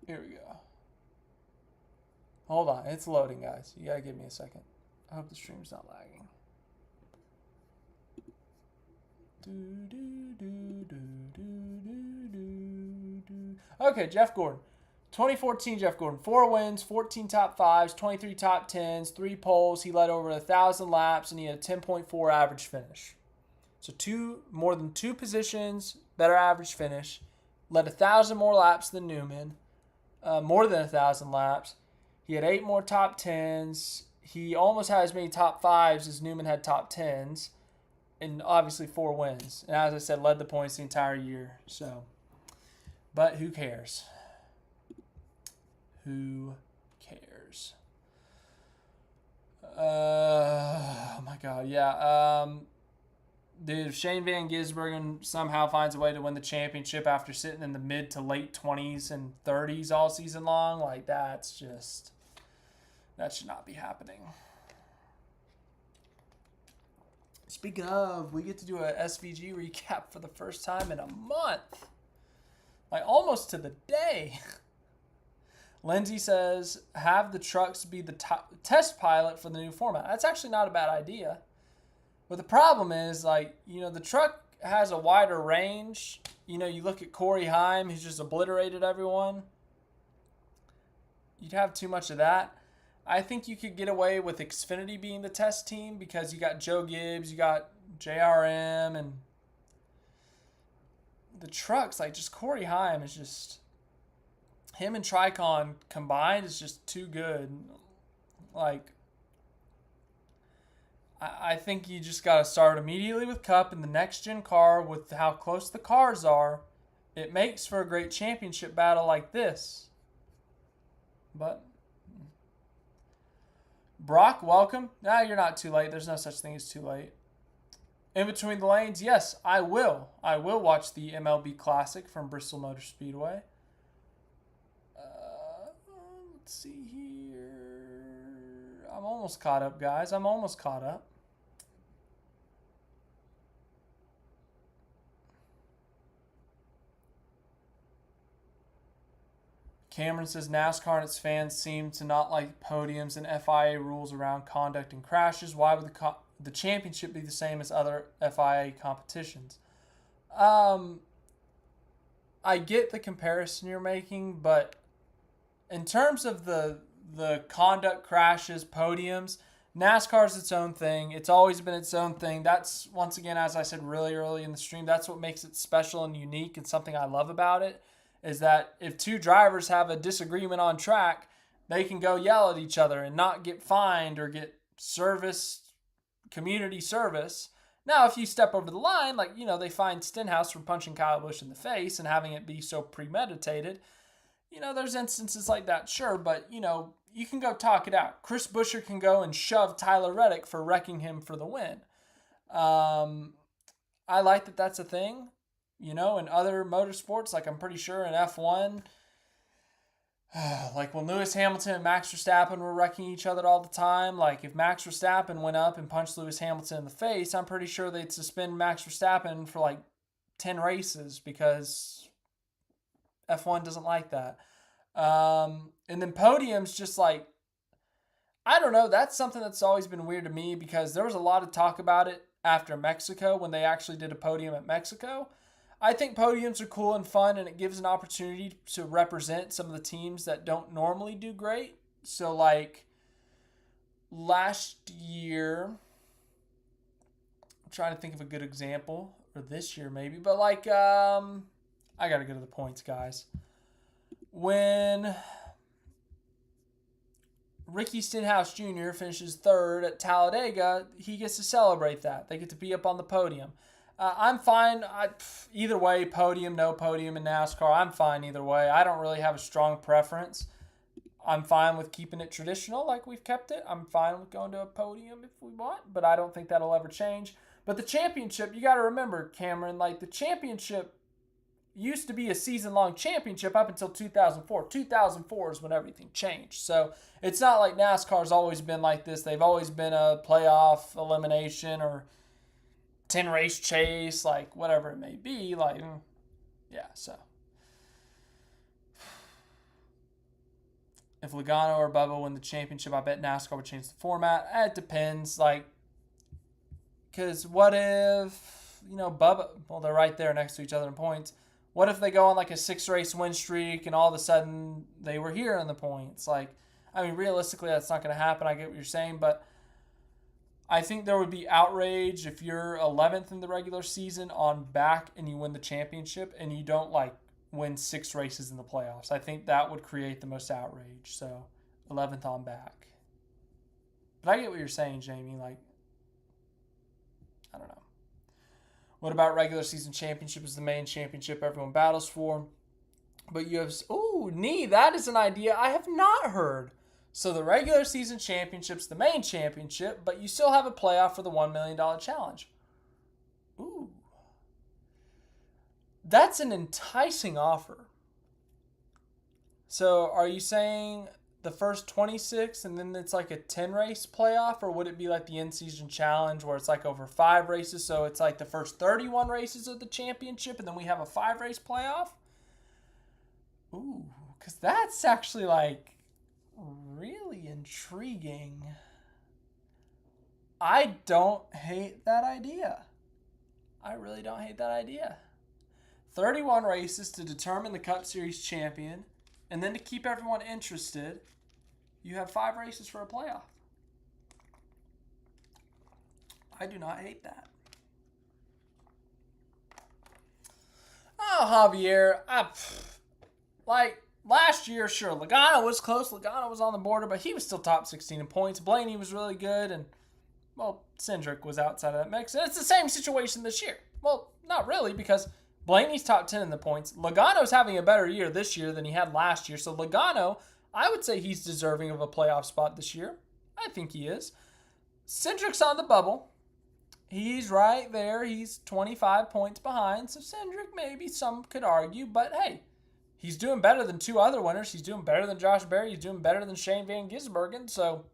Here we go. Hold on, it's loading, guys. You gotta give me a second. I hope the stream's not lagging. Okay, Jeff Gordon. 2014 Jeff Gordon. 4 wins, 14 top 5s, 23 top 10s, 3 poles. He led over 1,000 laps, and he had a 10.4 average finish. So more than 2 positions, better average finish. Led 1,000 more laps than Newman. More than 1,000 laps. He had 8 more top 10s. He almost had as many top 5s as Newman had top 10s. And obviously 4 wins. And as I said, led the points the entire year. So, but who cares? Who cares? Oh my God, yeah. Dude, if Shane Van Gisbergen somehow finds a way to win the championship after sitting in the mid to late 20s and 30s all season long, like that should not be happening. Speaking of, we get to do a SVG recap for the first time in a month. Like almost to the day. Lindsay says, have the trucks be the test pilot for the new format. That's actually not a bad idea. But the problem is, like, the truck has a wider range. You look at Corey Heim, who's just obliterated everyone. You'd have too much of that. I think you could get away with Xfinity being the test team because you got Joe Gibbs, you got JRM, and the trucks, like, just Corey Heim is just... Him and Tricon combined is just too good. Like... I think you just got to start immediately with Cup in the next-gen car with how close the cars are. It makes for a great championship battle like this. But, Brock, welcome. Nah, you're not too late. There's no such thing as too late. In between the lanes, yes, I will. I will watch the MLB Classic from Bristol Motor Speedway. Let's see here. I'm almost caught up, guys. I'm almost caught up. Cameron says NASCAR and its fans seem to not like podiums and FIA rules around conduct and crashes. Why would the championship be the same as other FIA competitions? I get the comparison you're making, but in terms of the conduct, crashes, podiums, NASCAR is its own thing. It's always been its own thing. That's, once again, as I said really early in the stream, that's what makes it special and unique and something I love about it. Is that if two drivers have a disagreement on track, they can go yell at each other and not get fined or get community service. Now, if you step over the line, like, they find Stenhouse for punching Kyle Busch in the face and having it be so premeditated, there's instances like that, sure, but, you can go talk it out. Chris Buescher can go and shove Tyler Reddick for wrecking him for the win. I like that that's a thing. In other motorsports, like I'm pretty sure in F1, like when Lewis Hamilton and Max Verstappen were wrecking each other all the time, like if Max Verstappen went up and punched Lewis Hamilton in the face, I'm pretty sure they'd suspend Max Verstappen for like 10 races because F1 doesn't like that. And then podiums, just like, I don't know, that's something that's always been weird to me because there was a lot of talk about it after Mexico when they actually did a podium at Mexico. I think podiums are cool and fun, and it gives an opportunity to represent some of the teams that don't normally do great. So, like, last year, I'm trying to think of a good example, or this year maybe, but, like, I got to go to the points, guys. When Ricky Stenhouse Jr. finishes third at Talladega, he gets to celebrate that. They get to be up on the podium. I'm fine. Either way, podium, no podium in NASCAR, I'm fine either way. I don't really have a strong preference. I'm fine with keeping it traditional like we've kept it. I'm fine with going to a podium if we want, but I don't think that'll ever change. But the championship, you got to remember, Cameron, like the championship used to be a season-long championship up until 2004. 2004 is when everything changed. So it's not like NASCAR's always been like this. They've always been a playoff elimination or 10-race chase, like whatever it may be. Like, yeah, so. If Logano or Bubba win the championship, I bet NASCAR would change the format. It depends, like, because what if, Bubba, well, they're right there next to each other in points. What if they go on like a 6-race win streak and all of a sudden they were here in the points? Like, I mean, realistically, that's not going to happen. I get what you're saying, but I think there would be outrage if you're 11th in the regular season on back and you win the championship and you don't like win 6 races in the playoffs. I think that would create the most outrage. So 11th on back. But I get what you're saying, Jamie. Like, I don't know. What about regular season championship is the main championship everyone battles for? But you have, that is an idea I have not heard. So the regular season championship's the main championship, but you still have a playoff for the $1 million challenge. Ooh. That's an enticing offer. So are you saying the first 26 and then it's like a 10 race playoff, or would it be like the in-season challenge where it's like over 5 races, so it's like the first 31 races of the championship and then we have a 5-race playoff? Ooh, because that's actually like really intriguing. I don't hate that idea. I really don't hate that idea. 31 races to determine the Cup Series champion, and then to keep everyone interested, you have 5 races for a playoff. I do not hate that. Oh, Javier, like last year, sure, Logano was close. Logano was on the border, but he was still top 16 in points. Blaney was really good, and, well, Cindric was outside of that mix. And it's the same situation this year. Well, not really, because Blaney's top 10 in the points. Logano's having a better year this year than he had last year. So Logano, I would say he's deserving of a playoff spot this year. I think he is. Cindric's on the bubble. He's right there. He's 25 points behind. So Cindric, maybe some could argue. But hey, he's doing better than 2 other winners. He's doing better than Josh Berry. He's doing better than Shane Van Gisbergen. So,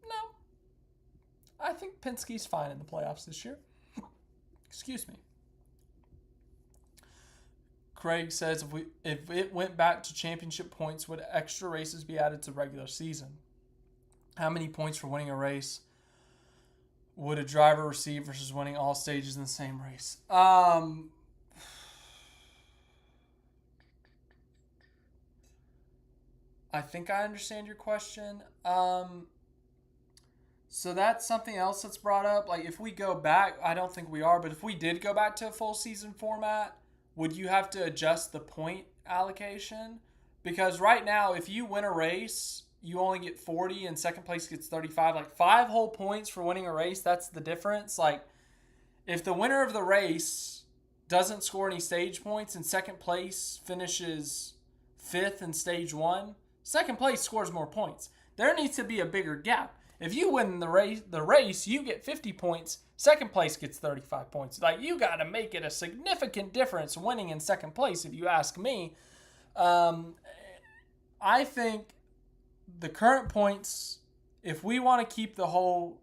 no. I think Penske's fine in the playoffs this year. Excuse me. Craig says, if it went back to championship points, would extra races be added to regular season? How many points for winning a race would a driver receive versus winning all stages in the same race? I think I understand your question. So that's something else that's brought up. Like, if we go back, I don't think we are, but if we did go back to a full season format, would you have to adjust the point allocation? Because right now, if you win a race, you only get 40 and second place gets 35. Like, 5 whole points for winning a race, that's the difference. Like, if the winner of the race doesn't score any stage points and second place finishes 5th in stage 1, second place scores more points. There needs to be a bigger gap. If you win the race, you get 50 points. Second place gets 35 points. Like, you got to make it a significant difference winning in second place, if you ask me. I think the current points, if we want to keep the whole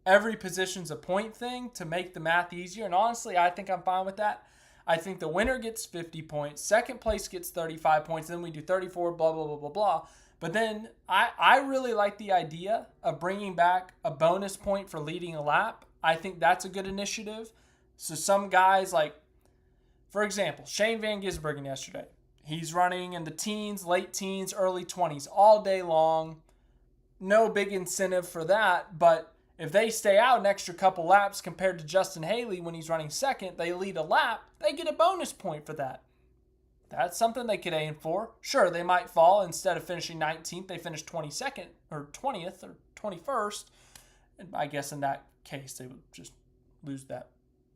every position's a point thing to make the math easier, and honestly, I think I'm fine with that. I think the winner gets 50 points, second place gets 35 points, then we do 34, blah, blah, blah, blah, blah. But then I really like the idea of bringing back a bonus point for leading a lap. I think that's a good initiative. So some guys, like, for example, Shane Van Gisbergen yesterday. He's running in the teens, late teens, early 20s all day long. No big incentive for that, but if they stay out an extra couple laps compared to Justin Haley when he's running second, they lead a lap, they get a bonus point for that. That's something they could aim for. Sure, they might fall. Instead of finishing 19th, they finish 22nd or 20th or 21st. And I guess in that case, they would just lose that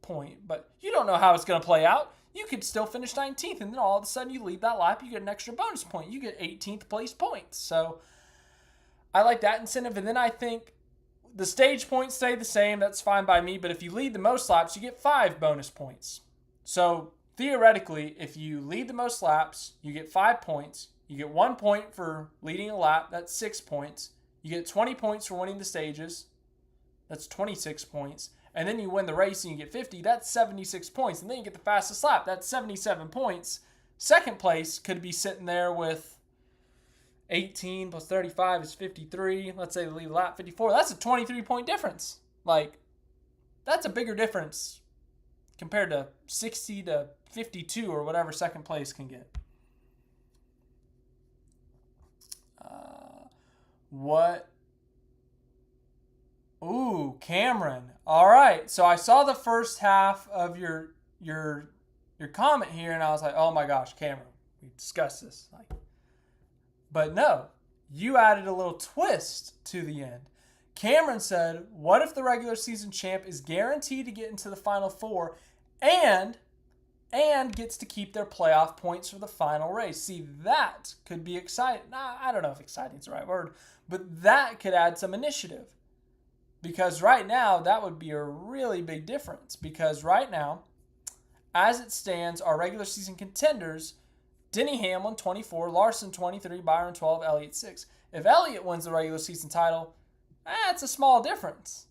point. But you don't know how it's going to play out. You could still finish 19th, and then all of a sudden you lead that lap, you get an extra bonus point. You get 18th place points. So I like that incentive. And then I think the stage points stay the same. That's fine by me. But if you lead the most laps, you get 5 bonus points. So theoretically, if you lead the most laps, you get 5 points. You get 1 point for leading a lap. That's 6 points. You get 20 points for winning the stages. That's 26 points. And then you win the race and you get 50. That's 76 points. And then you get the fastest lap. That's 77 points. Second place could be sitting there with 18 plus 35 is 53. Let's say they lead the lap 54. That's a 23-point difference. Like, that's a bigger difference compared to 60 to 52 or whatever second place can get. What? Ooh, Cameron. All right. So I saw the first half of your comment here, and I was like, oh my gosh, Cameron, we discussed this. But no, you added a little twist to the end. Cameron said, what if the regular season champ is guaranteed to get into the Final Four and gets to keep their playoff points for the final race? See, that could be exciting. Nah, I don't know if exciting is the right word, but that could add some initiative. Because right now, that would be a really big difference. Because right now, as it stands, our regular season contenders, Denny Hamlin, 24, Larson, 23, Byron, 12, Elliott, 6. If Elliott wins the regular season title, it's a small difference.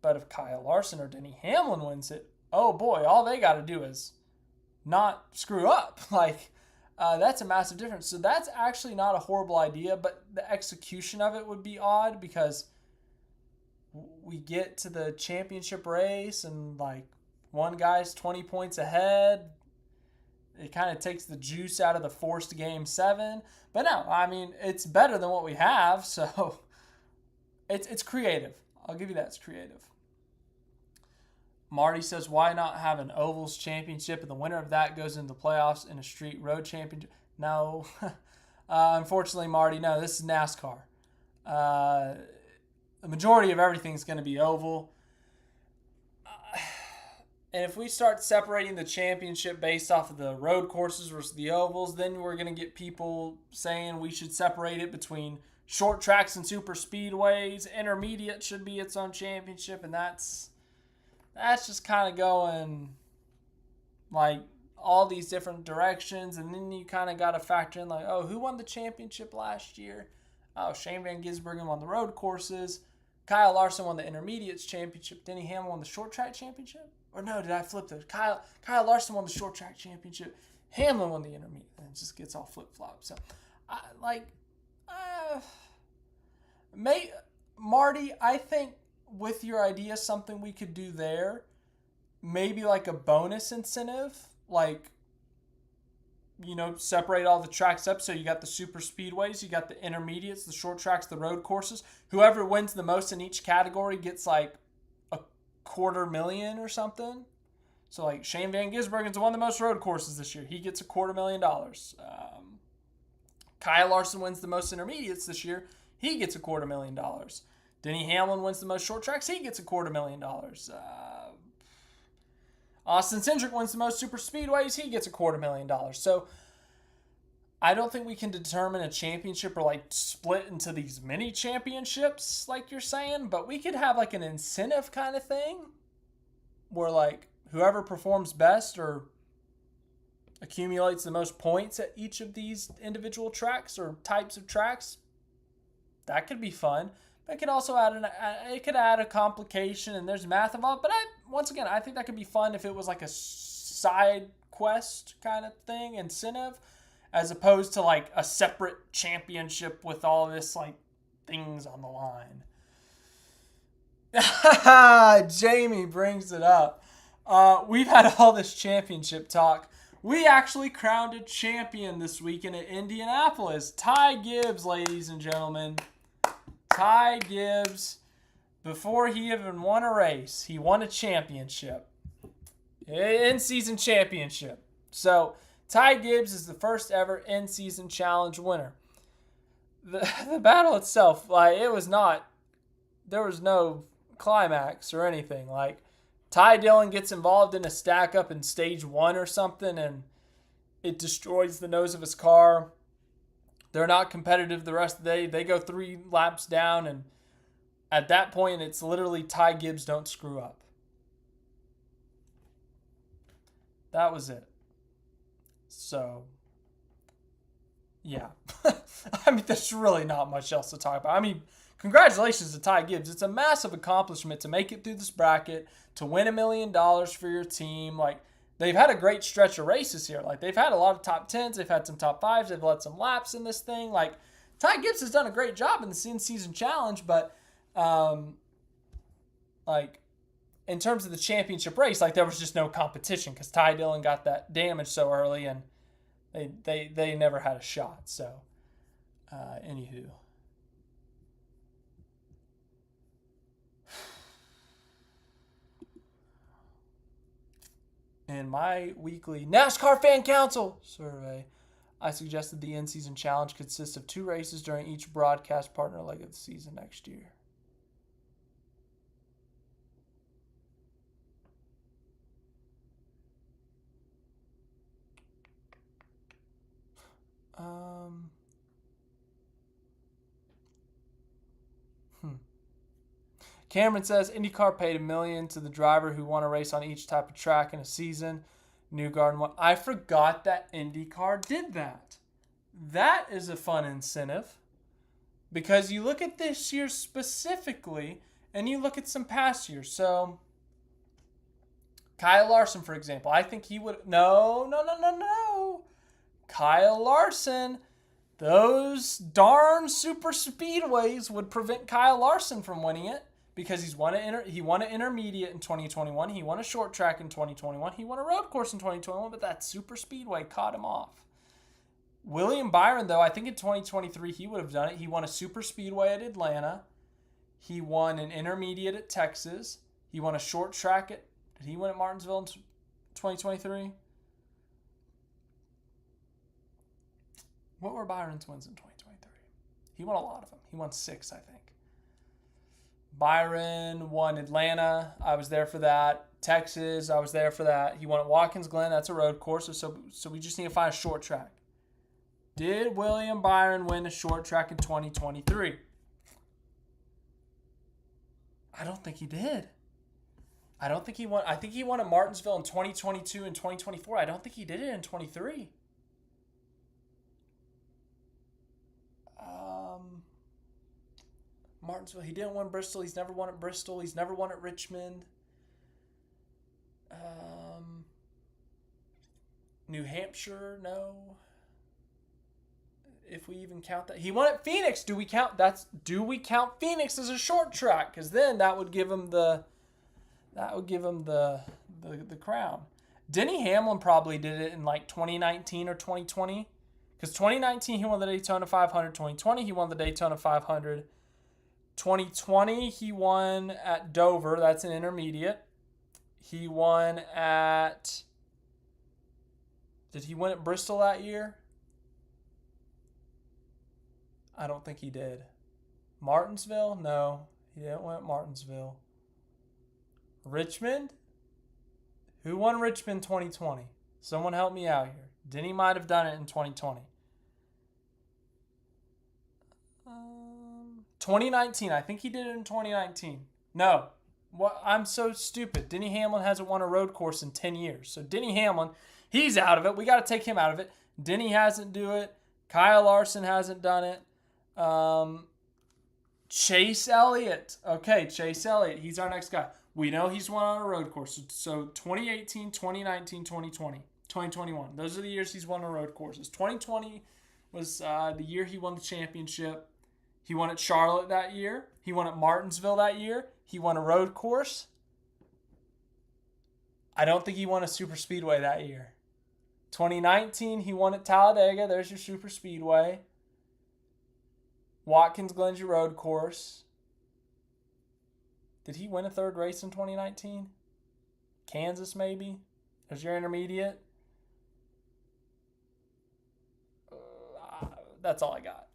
But if Kyle Larson or Denny Hamlin wins it, oh boy, all they got to do is not screw up. That's a massive difference. So that's actually not a horrible idea, but the execution of it would be odd because we get to the championship race and one guy's 20 points ahead. It kind of takes the juice out of the forced game 7. But no, I mean, it's better than what we have, so it's creative. I'll give you that. It's creative. Marty says, why not have an Ovals championship and the winner of that goes into the playoffs in a street road championship? No. Unfortunately, Marty, no, this is NASCAR. The majority of everything is going to be oval. And if we start separating the championship based off of the road courses versus the ovals, then we're going to get people saying we should separate it between short tracks and super speedways. Intermediate should be its own championship, and that's just kind of going all these different directions. And then you kind of got to factor in who won the championship last year? Oh, Shane Van Gisbergen won the road courses. Kyle Larson won the intermediates championship. Denny Hamlin won the short track championship. Or no, did I flip those? Kyle Larson won the short track championship. Hamlin won the intermediate. And it just gets all flip-flopped. So, Marty, I think with your idea, something we could do there, maybe a bonus incentive, separate all the tracks up. So you got the super speedways, you got the intermediates, the short tracks, the road courses. Whoever wins the most in each category gets $250,000 or something. So Shane Van Gisbergen's won the most road courses this year. He gets $250,000. Kyle Larson wins the most intermediates this year. He gets $250,000. Denny Hamlin wins the most short tracks. He gets $250,000. Austin Cindric wins the most super speedways. He gets $250,000. So I don't think we can determine a championship or split into these mini championships like you're saying, but we could have an incentive kind of thing where whoever performs best or accumulates the most points at each of these individual tracks or types of tracks, that could be fun. But it could also add a complication, and there's math involved. But I think that could be fun if it was a side quest kind of thing, incentive, as opposed to a separate championship with all this things on the line. Jamie brings it up. We've had all this championship talk. We actually crowned a champion this weekend at Indianapolis. Ty Gibbs, ladies and gentlemen. Ty Gibbs, before he even won a race, he won a championship. In-season championship. So, Ty Gibbs is the first ever in-season challenge winner. The battle itself, there was no climax or anything. Ty Dillon gets involved in a stack up in stage 1 or something, and it destroys the nose of his car. They're not competitive the rest of the day. They go 3 laps down, and at that point, it's literally Ty Gibbs don't screw up. That was it. So, yeah. There's really not much else to talk about. Congratulations to Ty Gibbs. It's a massive accomplishment to make it through this bracket, to win $1 million for your team. They've had a great stretch of races here. They've had a lot of top 10s. They've had some top 5s. They've led some laps in this thing. Ty Gibbs has done a great job in the in-season challenge, but, in terms of the championship race, there was just no competition because Ty Dillon got that damage so early, and they never had a shot. So, anywho. In my weekly NASCAR Fan Council survey, I suggested the in-season challenge consists of 2 races during each broadcast partner leg of the season next year. Cameron says, IndyCar paid $1 million to the driver who won a race on each type of track in a season. Newgarden won. I forgot that IndyCar did that. That is a fun incentive. Because you look at this year specifically, and you look at some past years. So, Kyle Larson, for example, I think he would... No. Kyle Larson... Those darn super speedways would prevent Kyle Larson from winning it because he won an intermediate in 2021. He won a short track in 2021. He won a road course in 2021, but that super speedway caught him off. William Byron, though, I think in 2023 he would have done it. He won a super speedway at Atlanta. He won an intermediate at Texas. He won a short track at... Did he win at Martinsville in 2023? What were Byron's wins in 2023? He won a lot of them. He won 6, I think. Byron won Atlanta. I was there for that. Texas, I was there for that. He won at Watkins Glen. That's a road course. So we just need to find a short track. Did William Byron win a short track in 2023? I don't think he did. I don't think he won. I think he won at Martinsville in 2022 and 2024. I don't think he did it in 23. Martinsville. He didn't win Bristol. He's never won at Bristol. He's never won at Richmond. New Hampshire, no. If we even count that. He won at Phoenix. Do we count Phoenix as a short track? Because then that would give him the crown. Denny Hamlin probably did it in like 2019 or 2020. Because 2019 he won the Daytona 500. 2020 he won the Daytona 500. 2020 he won at Dover. That's an intermediate. He won at... Did he win at Bristol that year? I don't think he did. Martinsville? No. He didn't win at Martinsville. Richmond? Who won Richmond 2020? Someone help me out here. Denny might have done it in 2020. 2019. I think he did it in 2019. No. What? I'm so stupid. Denny Hamlin hasn't won a road course in 10 years. So Denny Hamlin, he's out of it. We got to take him out of it. Denny hasn't do it. Kyle Larson hasn't done it. Chase Elliott. Okay, Chase Elliott. He's our next guy. We know he's won on a road course. So 2018, 2019, 2020, 2021. Those are the years he's won on road courses. 2020 was the year he won the championship. He won at Charlotte that year. He won at Martinsville that year. He won a road course. I don't think he won a super speedway that year. 2019, he won at Talladega. There's your super speedway. Watkins Glen's your road course. Did he win a third race in 2019? Kansas, maybe? There's your intermediate. That's all I got.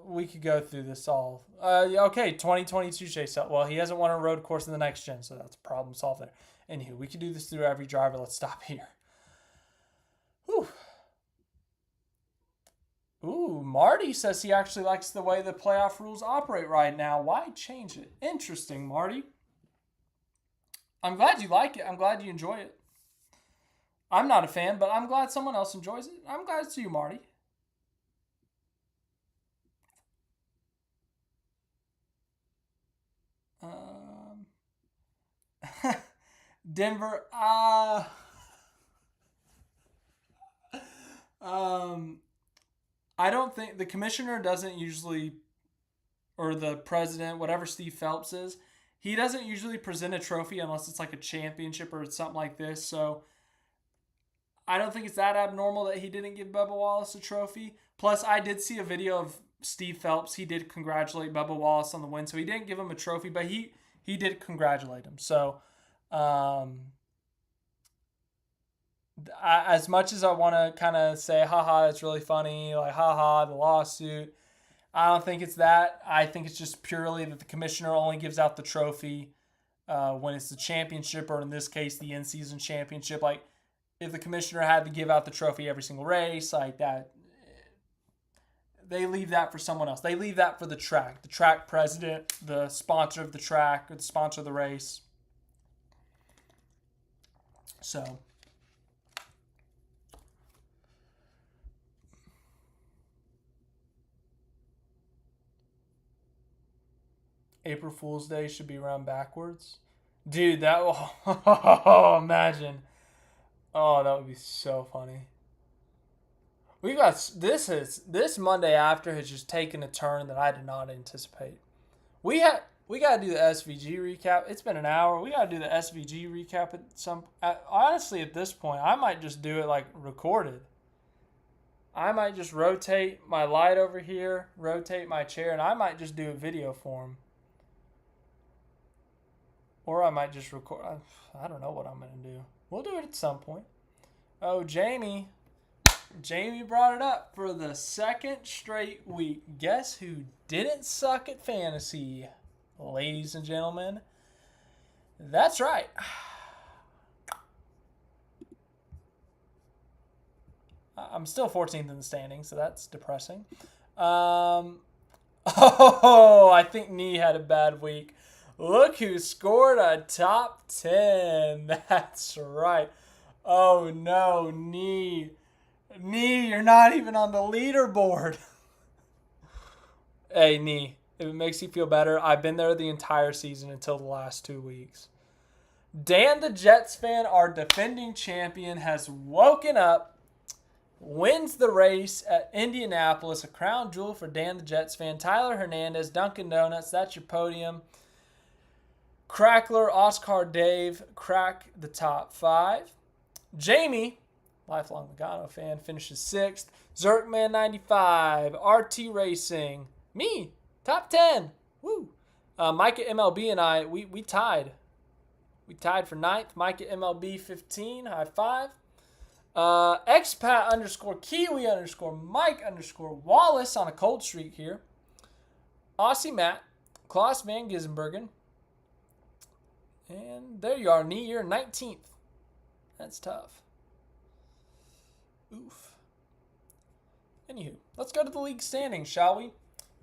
We could go through this all. Okay, 2022 Chase Elliott. Well, he hasn't won a road course in the next gen, so that's a problem solved there. Anywho, we could do this through every driver. Let's stop here. Whew. Ooh, Marty says he actually likes the way the playoff rules operate right now. Why change it? Interesting, Marty. I'm glad you like it. I'm glad you enjoy it. I'm not a fan, but I'm glad someone else enjoys it. I'm glad it's you, Marty. Denver. I don't think the commissioner doesn't usually, or the president, whatever Steve Phelps is, he doesn't usually present a trophy unless it's like a championship or it's something like this. So I don't think it's that abnormal that he didn't give Bubba Wallace a trophy. Plus, I did see a video of Steve Phelps. He did congratulate Bubba Wallace on the win. So he didn't give him a trophy, but he did congratulate him. So as much as I want to kind of say, haha, it's really funny, like, haha, the lawsuit, I don't think it's that. I think it's just purely that the commissioner only gives out the trophy when it's the championship, or in this case, the in-season championship. Like, if the commissioner had to give out the trophy every single race, like that, They leave that for someone else. They leave that for the track president, the sponsor of the track, or the sponsor of the race. So, April Fool's Day should be run backwards. Dude, that will imagine. Oh, that would be so funny. We got this Monday after has just taken a turn that I did not anticipate. We got to do the SVG recap. It's been an hour. We got to do the SVG recap honestly at this point. I might just do it like recorded. I might just rotate my light over here, rotate my chair, and I might just do a video form. Or I might just record. I don't know what I'm going to do. We'll do it at some point. Oh, Jamie brought it up for the second straight week. Guess who didn't suck at fantasy, ladies and gentlemen? That's right. I'm still 14th in the standings, so that's depressing. I think Nee had a bad week. Look who scored a top 10. That's right. Oh, no, Nee. Nee, you're not even on the leaderboard. Hey, Nee, if it makes you feel better, I've been there the entire season until the last 2 weeks. Dan the Jets fan, our defending champion, has woken up, wins the race at Indianapolis, a crown jewel for Dan the Jets fan. Tyler Hernandez, Dunkin' Donuts, that's your podium. Crackler, Oscar Dave, crack the top 5. Jamie, lifelong Logano fan, finishes 6th. Zerkman95, RT Racing, me, top 10. Woo. Mike at MLB and I, we tied. We tied for 9th. Mike at MLB 15, high 5. Expat _ Kiwi _ Mike _ Wallace on a cold streak here. Aussie Matt, Klaus Van Gissenbergen. And there you are, Nee. You're 19th. That's tough. Oof. Anywho, let's go to the league standings, shall we?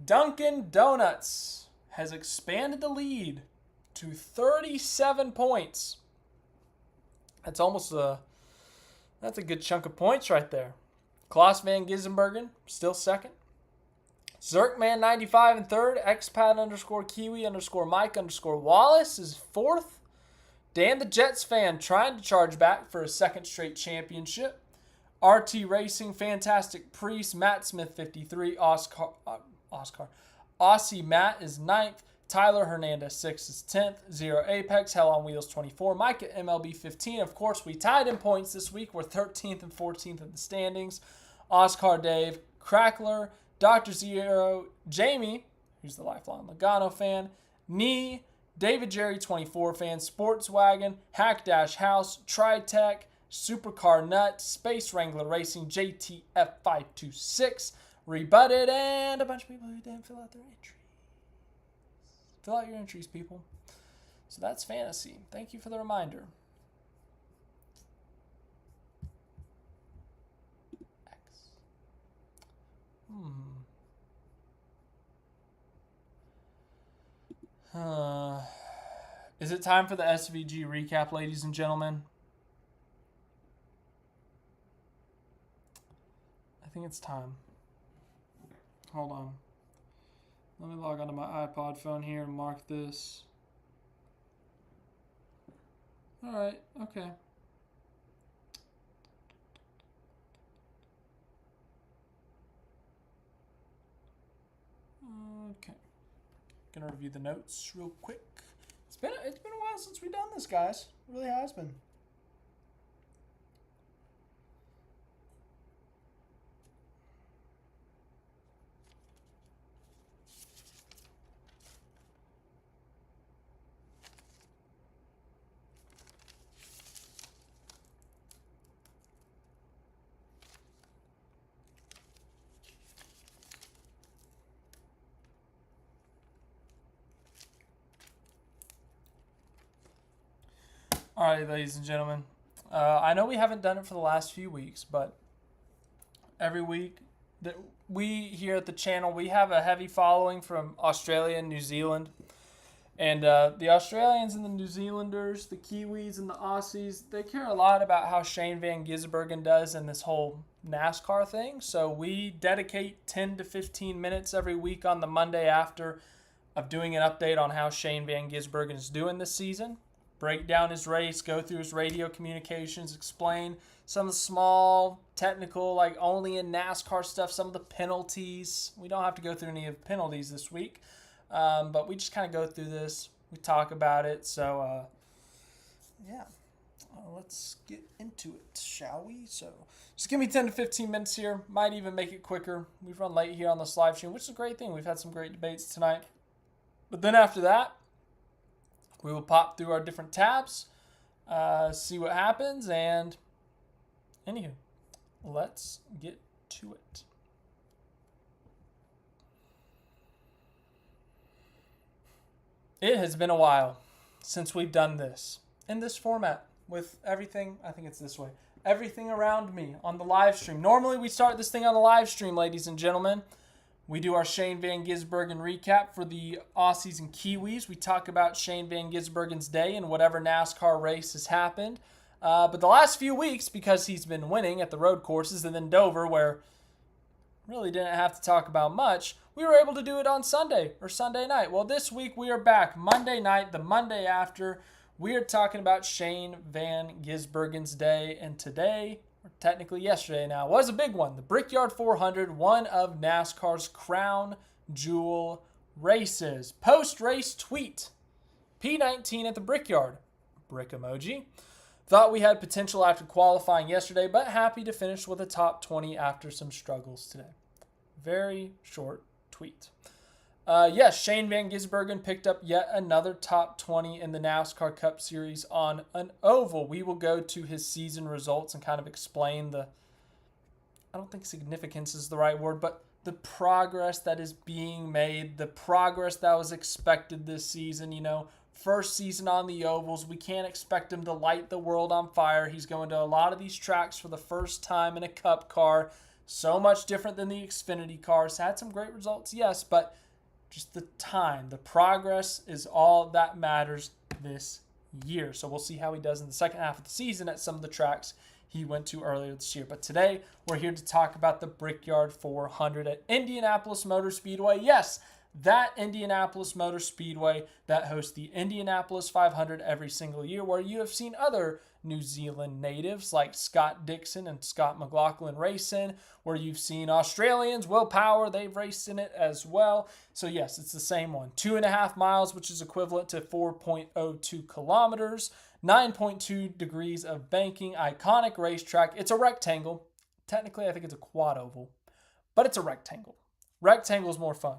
Dunkin' Donuts has expanded the lead to 37 points. That's that's a good chunk of points right there. Klaus Van Gissenbergen, still second. Zerkman95 in third. Expat _ Kiwi _ Mike _ Wallace is fourth. Dan the Jets fan trying to charge back for a second straight championship. RT Racing, Fantastic Priest, Matt Smith 53, Aussie Matt is 9th. Tyler Hernandez 6th is 10th. Zero Apex, Hell on Wheels 24. Mike at MLB 15. Of course, we tied in points this week. We're 13th and 14th in the standings. Oscar Dave, Crackler, Dr. Zero, Jamie, who's the lifelong Logano fan, Nee, David Jerry 24 fan, Sportswagon, Hack Dash House, Tritech, Supercar Nut, Space Wrangler Racing, JTF 526, Rebutted, and a bunch of people who didn't fill out their entries. Fill out your entries, people. So that's fantasy. Thank you for the reminder. Is it time for the SVG recap, ladies and gentlemen? I think it's time. Hold on. Let me log onto my iPod phone here and mark this. All right, okay. Okay. Gonna review the notes real quick. It's been a while since we've done this, guys. It really has been. All right, ladies and gentlemen. I know we haven't done it for the last few weeks, but every week we here at the channel, we have a heavy following from Australia and New Zealand. And the Australians and the New Zealanders, the Kiwis and the Aussies, they care a lot about how Shane Van Gisbergen does in this whole NASCAR thing. So we dedicate 10 to 15 minutes every week on the Monday after of doing an update on how Shane Van Gisbergen is doing this season. Break down his race, go through his radio communications, explain some of the small, technical, like only in NASCAR stuff, some of the penalties. We don't have to go through any of the penalties this week. But we just kind of go through this. We talk about it. So, let's get into it, shall we? So, just give me 10 to 15 minutes here. Might even make it quicker. We've run late here on this live stream, which is a great thing. We've had some great debates tonight. But then after that, we will pop through our different tabs, see what happens, and anywho, let's get to it. It has been a while since we've done this in this format with everything. I think it's this way. Everything around me on the live stream. Normally we start this thing on the live stream, ladies and gentlemen. We do our Shane Van Gisbergen recap for the Aussies and Kiwis. We talk about Shane Van Gisbergen's day and whatever NASCAR race has happened. But the last few weeks, because he's been winning at the road courses and then Dover, where really didn't have to talk about much, we were able to do it on Sunday or Sunday night. Well, this week we are back Monday night, the Monday after. We are talking about Shane Van Gisbergen's day, and today, or technically yesterday now, was a big one. The Brickyard 400, one of NASCAR's crown jewel races. Post-race tweet. P19 at the Brickyard. Brick emoji. Thought we had potential after qualifying yesterday, but happy to finish with a top 20 after some struggles today. Very short tweet. Yes, Shane Van Gisbergen picked up yet another top 20 in the NASCAR Cup Series on an oval. We will go to his season results and kind of explain I don't think significance is the right word, but the progress that is being made, the progress that was expected this season. First season on the ovals, we can't expect him to light the world on fire. He's going to a lot of these tracks for the first time in a Cup car. So much different than the Xfinity cars. Had some great results, yes, but just the time, the progress is all that matters this year. So we'll see how he does in the second half of the season at some of the tracks he went to earlier this year. But today, we're here to talk about the Brickyard 400 at Indianapolis Motor Speedway. Yes, that Indianapolis Motor Speedway that hosts the Indianapolis 500 every single year, where you have seen other New Zealand natives like Scott Dixon and Scott McLaughlin race in, where you've seen Australians, Will Power, they've raced in it as well. So yes, it's the same one. 2.5 miles, which is equivalent to 4.02 kilometers, 9.2 degrees of banking, iconic racetrack. It's a rectangle. Technically, I think it's a quad oval, but it's a rectangle. Rectangle is more fun.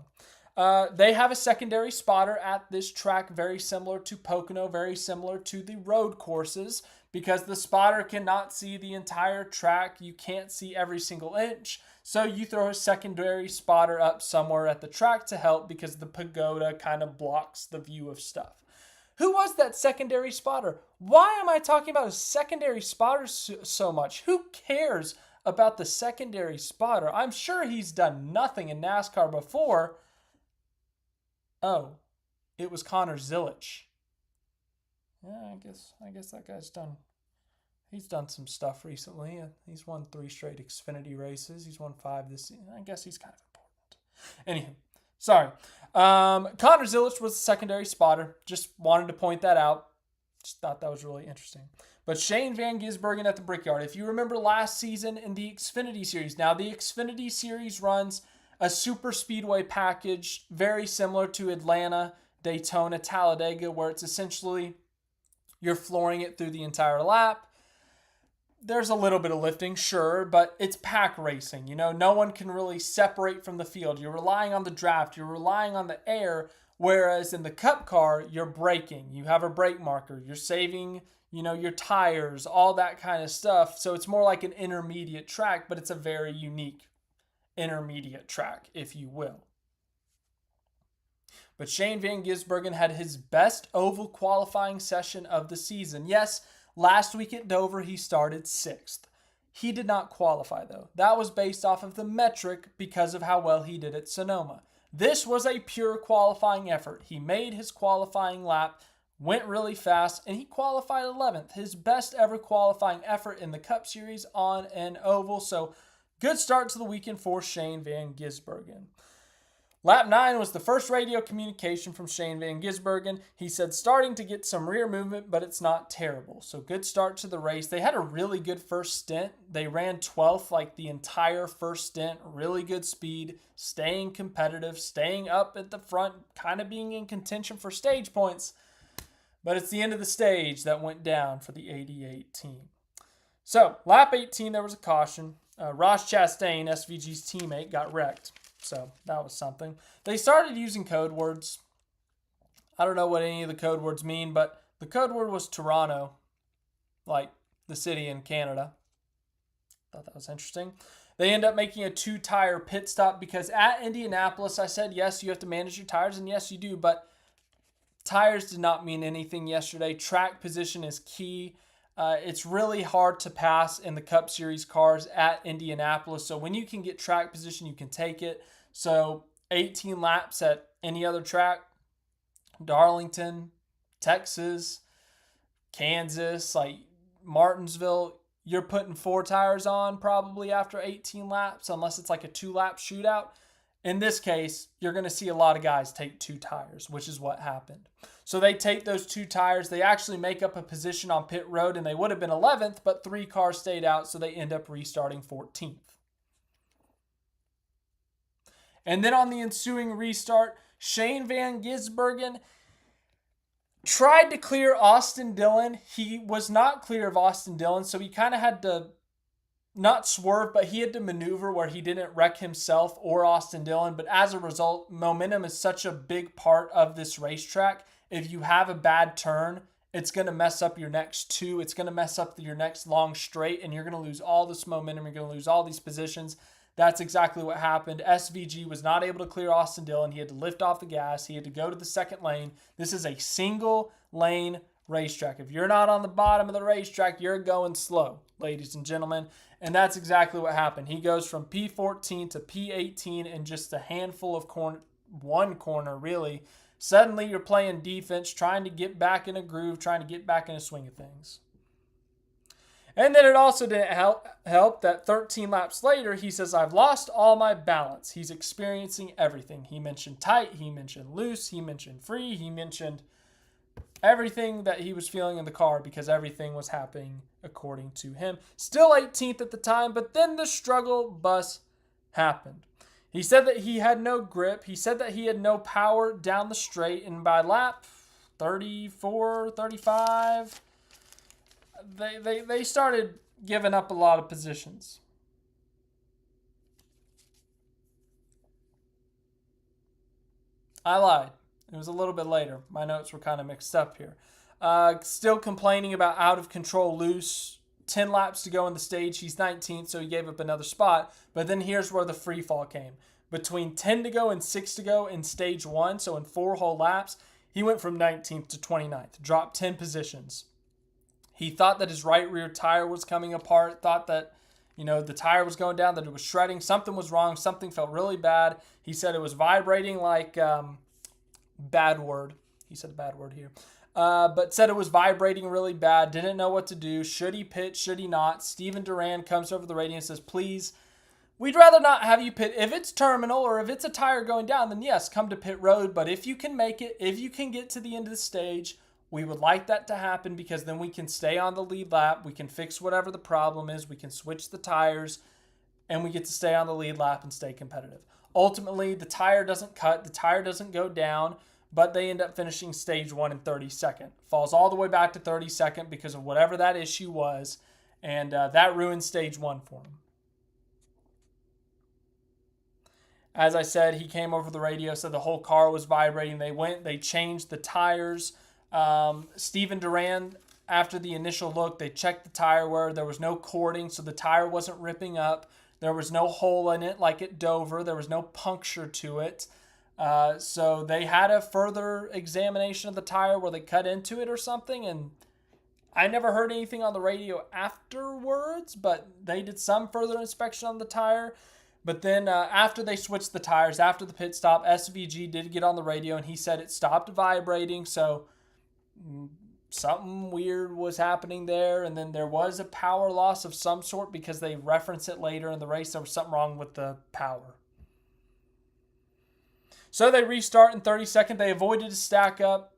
They have a secondary spotter at this track, very similar to Pocono, very similar to the road courses, because the spotter cannot see the entire track. You can't see every single inch. So you throw a secondary spotter up somewhere at the track to help, because the pagoda kind of blocks the view of stuff. Who was that secondary spotter? Why am I talking about a secondary spotter so much? Who cares about the secondary spotter? I'm sure he's done nothing in NASCAR before. Oh, it was Connor Zilisch. Yeah, I guess that guy's done. He's done some stuff recently. He's won 3 straight Xfinity races. He's won 5 this season. I guess he's kind of important. Anywho, sorry. Connor Zilisch was the secondary spotter. Just wanted to point that out. Just thought that was really interesting. But Shane Van Gisbergen at the Brickyard. If you remember last season in the Xfinity Series. Now, the Xfinity Series runs a super speedway package, very similar to Atlanta, Daytona, Talladega, where it's essentially you're flooring it through the entire lap. There's a little bit of lifting, sure, but it's pack racing. No one can really separate from the field. You're relying on the draft. You're relying on the air, whereas in the Cup car, you're braking. You have a brake marker. You're saving, your tires, all that kind of stuff. So it's more like an intermediate track, but it's a very unique intermediate track, if you will. But Shane Van Gisbergen had his best oval qualifying session of the season. Yes, last week at Dover, he started 6th. He did not qualify, though. That was based off of the metric because of how well he did at Sonoma. This was a pure qualifying effort. He made his qualifying lap, went really fast, and he qualified 11th. His best ever qualifying effort in the Cup Series on an oval. So good start to the weekend for Shane Van Gisbergen. Lap 9 was the first radio communication from Shane Van Gisbergen. He said, starting to get some rear movement, but it's not terrible. So good start to the race. They had a really good first stint. They ran 12th like the entire first stint. Really good speed, staying competitive, staying up at the front, kind of being in contention for stage points. But it's the end of the stage that went down for the 88 team. So lap 18, there was a caution. Ross Chastain, SVG's teammate, got wrecked. So that was something. They started using code words. I don't know what any of the code words mean, but the code word was Toronto, like the city in Canada. Thought that was interesting. They end up making a 2-tire pit stop because at Indianapolis, I said, yes, you have to manage your tires, and yes, you do, but tires did not mean anything yesterday. Track position is key. It's really hard to pass in the Cup Series cars at Indianapolis. So when you can get track position, you can take it. So 18 laps at any other track, Darlington, Texas, Kansas, like Martinsville, you're putting 4 tires on probably after 18 laps, unless it's like a 2-lap shootout. In this case, you're going to see a lot of guys take 2 tires, which is what happened. So they take those 2 tires. They actually make up a position on pit road, and they would have been 11th, but 3 cars stayed out, so they end up restarting 14th. And then on the ensuing restart, Shane Van Gisbergen tried to clear Austin Dillon. He was not clear of Austin Dillon, so he kind of had to not swerve, but he had to maneuver where he didn't wreck himself or Austin Dillon. But as a result, momentum is such a big part of this racetrack. If you have a bad turn, it's going to mess up your next 2. It's going to mess up your next long straight, and you're going to lose all this momentum. You're going to lose all these positions. That's exactly what happened. SVG was not able to clear Austin Dillon. He had to lift off the gas. He had to go to the second lane. This is a single lane racetrack. If you're not on the bottom of the racetrack, you're going slow, ladies and gentlemen. And that's exactly what happened. He goes from P14 to P18 in just a handful of one corner, really. Suddenly you're playing defense, trying to get back in a groove, trying to get back in a swing of things. And then it also didn't help that 13 laps later, he says, I've lost all my balance. He's experiencing everything. He mentioned tight, he mentioned loose, he mentioned free, he mentioned everything that he was feeling in the car because everything was happening according to him. Still 18th at the time, but then the struggle bus happened. He said that he had no grip. He said that he had no power down the straight. And by lap 34, 35, they started giving up a lot of positions. I lied. It was a little bit later. My notes were kind of mixed up here. Still complaining about out of control loose. 10 laps to go in the stage. He's 19th, so he gave up another spot. But then here's where the free fall came. Between 10 to go and 6 to go in stage 1, so in 4 whole laps, he went from 19th to 29th, dropped 10 positions. He thought that his right rear tire was coming apart, thought that, the tire was going down, that it was shredding. Something was wrong. Something felt really bad. He said it was vibrating like, bad word. He said a bad word here. But said it was vibrating really bad, didn't know what to do. Should he pit? Should he not? Steven Duran comes over the radio and says, please, we'd rather not have you pit. If it's terminal or if it's a tire going down, then yes, come to pit road. But if you can make it, if you can get to the end of the stage, we would like that to happen because then we can stay on the lead lap. We can fix whatever the problem is. We can switch the tires and we get to stay on the lead lap and stay competitive. Ultimately, the tire doesn't cut. The tire doesn't go down. But they end up finishing stage 1 in 32nd. Falls all the way back to 32nd because of whatever that issue was. And that ruined stage 1 for him. As I said, he came over the radio, said the whole car was vibrating. They changed the tires. Steven Duran, after the initial look, they checked the tire wear. There was no cording, so the tire wasn't ripping up. There was no hole in it like at Dover. There was no puncture to it. So they had a further examination of the tire where they cut into it or something, and I never heard anything on the radio afterwards, but they did some further inspection on the tire. But then after they switched the tires, after the pit stop, SVG did get on the radio and he said it stopped vibrating. So something weird was happening there. And then there was a power loss of some sort because they reference it later in the race. There was something wrong with the power. So they restart in 32nd. They avoided a stack up.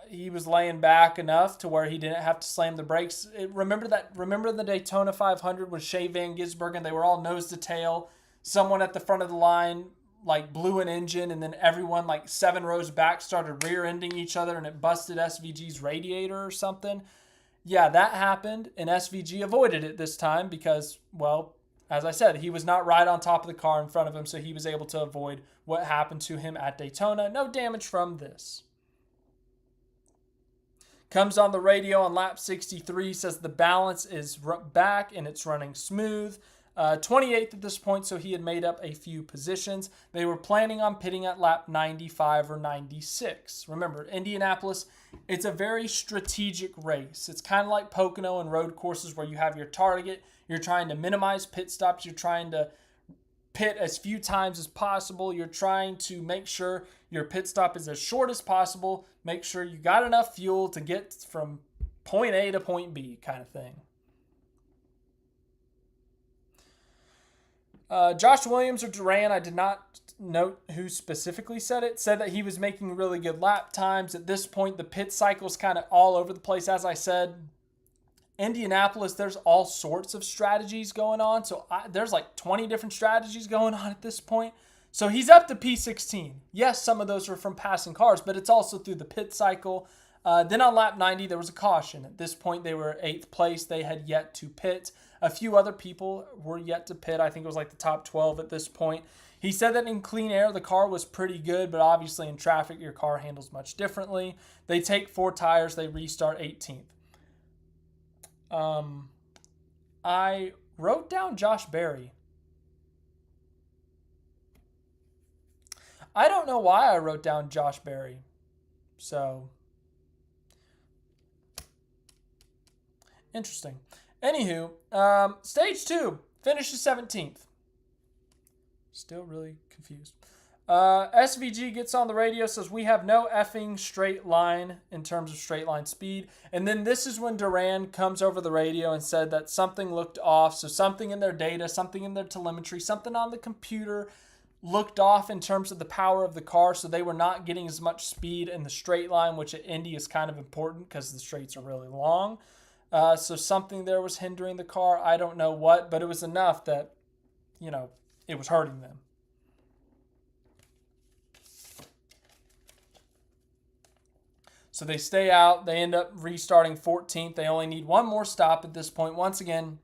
He was laying back enough to where he didn't have to slam the brakes. Remember the Daytona 500 with Shea Van Gisbergen? They were all nose to tail. Someone at the front of the line like blew an engine, and then everyone like 7 rows back started rear-ending each other, and it busted SVG's radiator or something. Yeah, that happened, and SVG avoided it this time because, well, as I said, he was not right on top of the car in front of him, so he was able to avoid what happened to him at Daytona. No damage from this. Comes on the radio on lap 63, says the balance is back and it's running smooth. 28th at this point, so he had made up a few positions. They were planning on pitting at lap 95 or 96. Remember, Indianapolis, it's a very strategic race. It's kind of like Pocono and road courses where you have your target. You're trying to minimize pit stops. You're trying to pit as few times as possible. You're trying to make sure your pit stop is as short as possible. Make sure you got enough fuel to get from point A to point B kind of thing. Josh Williams or Duran, I did not note who specifically said it, said that he was making really good lap times. At this point, the pit cycle's kind of all over the place. As I said, Indianapolis, there's all sorts of strategies going on. So there's like 20 different strategies going on at this point. So he's up to P16. Yes, some of those are from passing cars, but it's also through the pit cycle. Then on lap 90, there was a caution. At this point, they were 8th place. They had yet to pit. A few other people were yet to pit. I think it was like the top 12 at this point. He said that in clean air, the car was pretty good, but obviously in traffic, your car handles much differently. They take 4 tires. They restart 18th. I wrote down Josh Berry. I don't know why I wrote down Josh Berry. So, interesting. Anywho, stage 2 finishes 17th. Still really confused. SVG gets on the radio, says we have no effing straight line in terms of straight line speed. And then this is when Duran comes over the radio and said that something looked off. So something in their data, something in their telemetry, something on the computer looked off in terms of the power of the car. So they were not getting as much speed in the straight line, which at Indy is kind of important because the straights are really long. So something there was hindering the car. I don't know what, but it was enough that, it was hurting them. So they stay out. They end up restarting 14th. They only need one more stop at this point. Once again,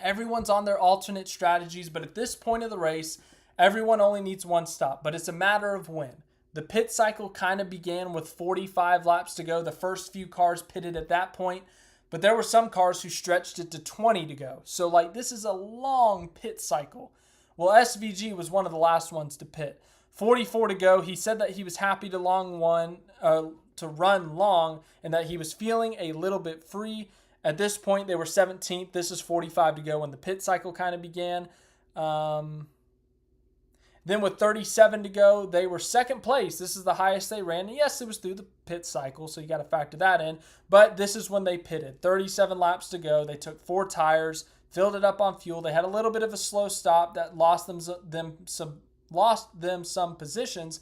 everyone's on their alternate strategies, but at this point of the race, everyone only needs one stop. But it's a matter of when. The pit cycle kind of began with 45 laps to go. The first few cars pitted at that point, but there were some cars who stretched it to 20 to go. So, this is a long pit cycle. Well, SVG was one of the last ones to pit. 44 to go. He said that he was happy to run long and that he was feeling a little bit free. At this point, they were 17th. This is 45 to go when the pit cycle kind of began. Then with 37 to go, they were second place. This is the highest they ran. And yes, it was through the pit cycle, so you got to factor that in. But this is when they pitted. 37 laps to go. They took 4 tires, filled it up on fuel. They had a little bit of a slow stop that lost them some positions,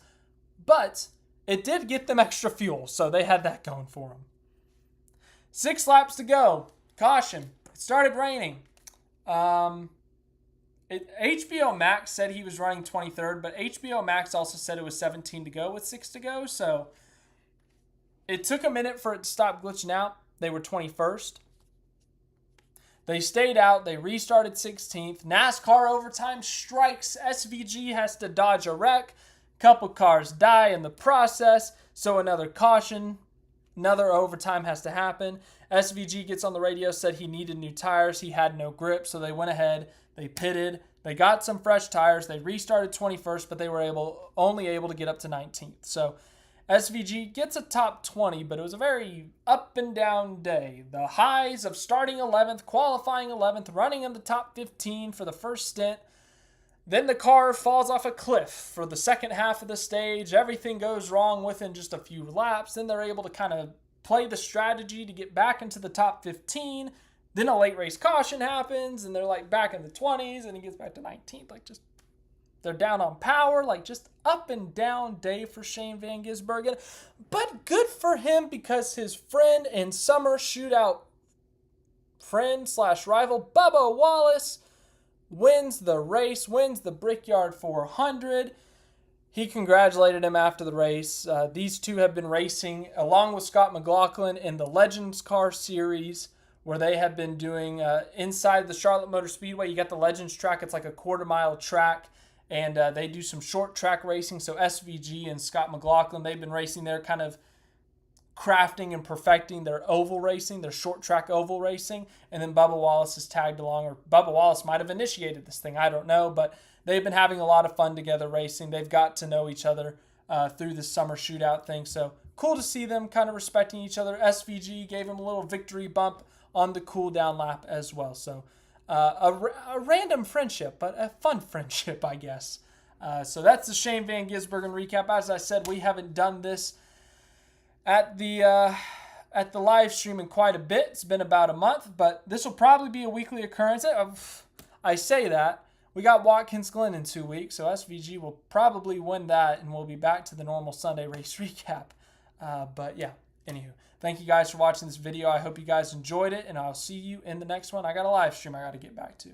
but it did get them extra fuel, so they had that going for them. 6 laps to go. Caution. It started raining. HBO Max said he was running 23rd, but HBO Max also said it was 17 to go with 6 to go, so it took a minute for it to stop glitching out. They were 21st. They stayed out. They restarted 16th. NASCAR overtime strikes. SVG has to dodge a wreck. Couple cars die in the process, so another caution. Another overtime has to happen. SVG gets on the radio, said he needed new tires. He had no grip, so they went ahead. They pitted. They got some fresh tires. They restarted 21st, but they were only able to get up to 19th. So SVG gets a top 20, but it was a very up and down day. The highs of starting 11th, qualifying 11th, running in the top 15 for the first stint. Then the car falls off a cliff for the second half of the stage. Everything goes wrong within just a few laps. Then they're able to kind of play the strategy to get back into the top 15. Then a late race caution happens, and they're like back in the 20s, and he gets back to 19th. Like, just, they're down on power. Like, just up and down day for Shane Van Gisbergen. But good for him, because his friend and summer shootout friend/rival Bubba Wallace wins the race, wins the Brickyard 400. He congratulated him after the race. These two have been racing along with Scott McLaughlin in the Legends Car Series, where they have been doing inside the Charlotte Motor Speedway. You got the Legends track. It's like a quarter-mile track, and they do some short track racing. So SVG and Scott McLaughlin, they've been racing there, kind of crafting and perfecting their oval racing, their short track oval racing. And then Bubba Wallace is tagged along, or Bubba Wallace might have initiated this thing, I don't know, but they've been having a lot of fun together racing. They've got to know each other through the summer shootout thing. So cool to see them kind of respecting each other. SVG gave him a little victory bump on the cool down lap as well. So a random friendship, but a fun friendship, I guess. So that's the Shane Van Gisbergen recap. As I said, we haven't done this at the live stream in quite a bit. It's been about a month, but this will probably be a weekly occurrence. I say that. We got Watkins Glen in 2 weeks, so SVG will probably win that, and we'll be back to the normal Sunday race recap. But yeah, anywho, thank you guys for watching this video. I hope you guys enjoyed it, and I'll see you in the next one. I got a live stream I got to get back to.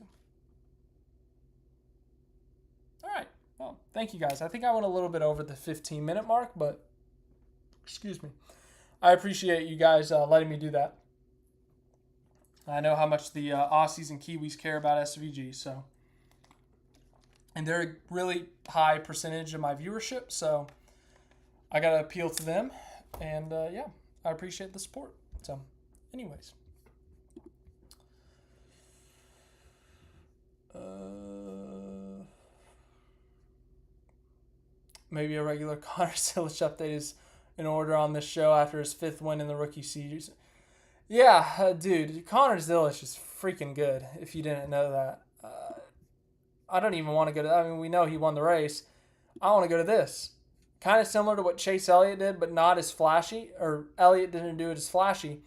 All right. Well, thank you guys. I think I went a little bit over the 15-minute mark, but excuse me. I appreciate you guys letting me do that. I know how much the Aussies and Kiwis care about SVG, so. And they're a really high percentage of my viewership, so I got to appeal to them. And, yeah, I appreciate the support. So, anyways. Maybe a regular Connor Zilisch update is in order on this show after his 5th win in the rookie series. Yeah, dude, Connor Zilisch is freaking good, if you didn't know that. I don't even want to go to, I mean, we know he won the race. I want to go to this. Kind of similar to what Chase Elliott did, but not as flashy, or Elliott didn't do it as flashy.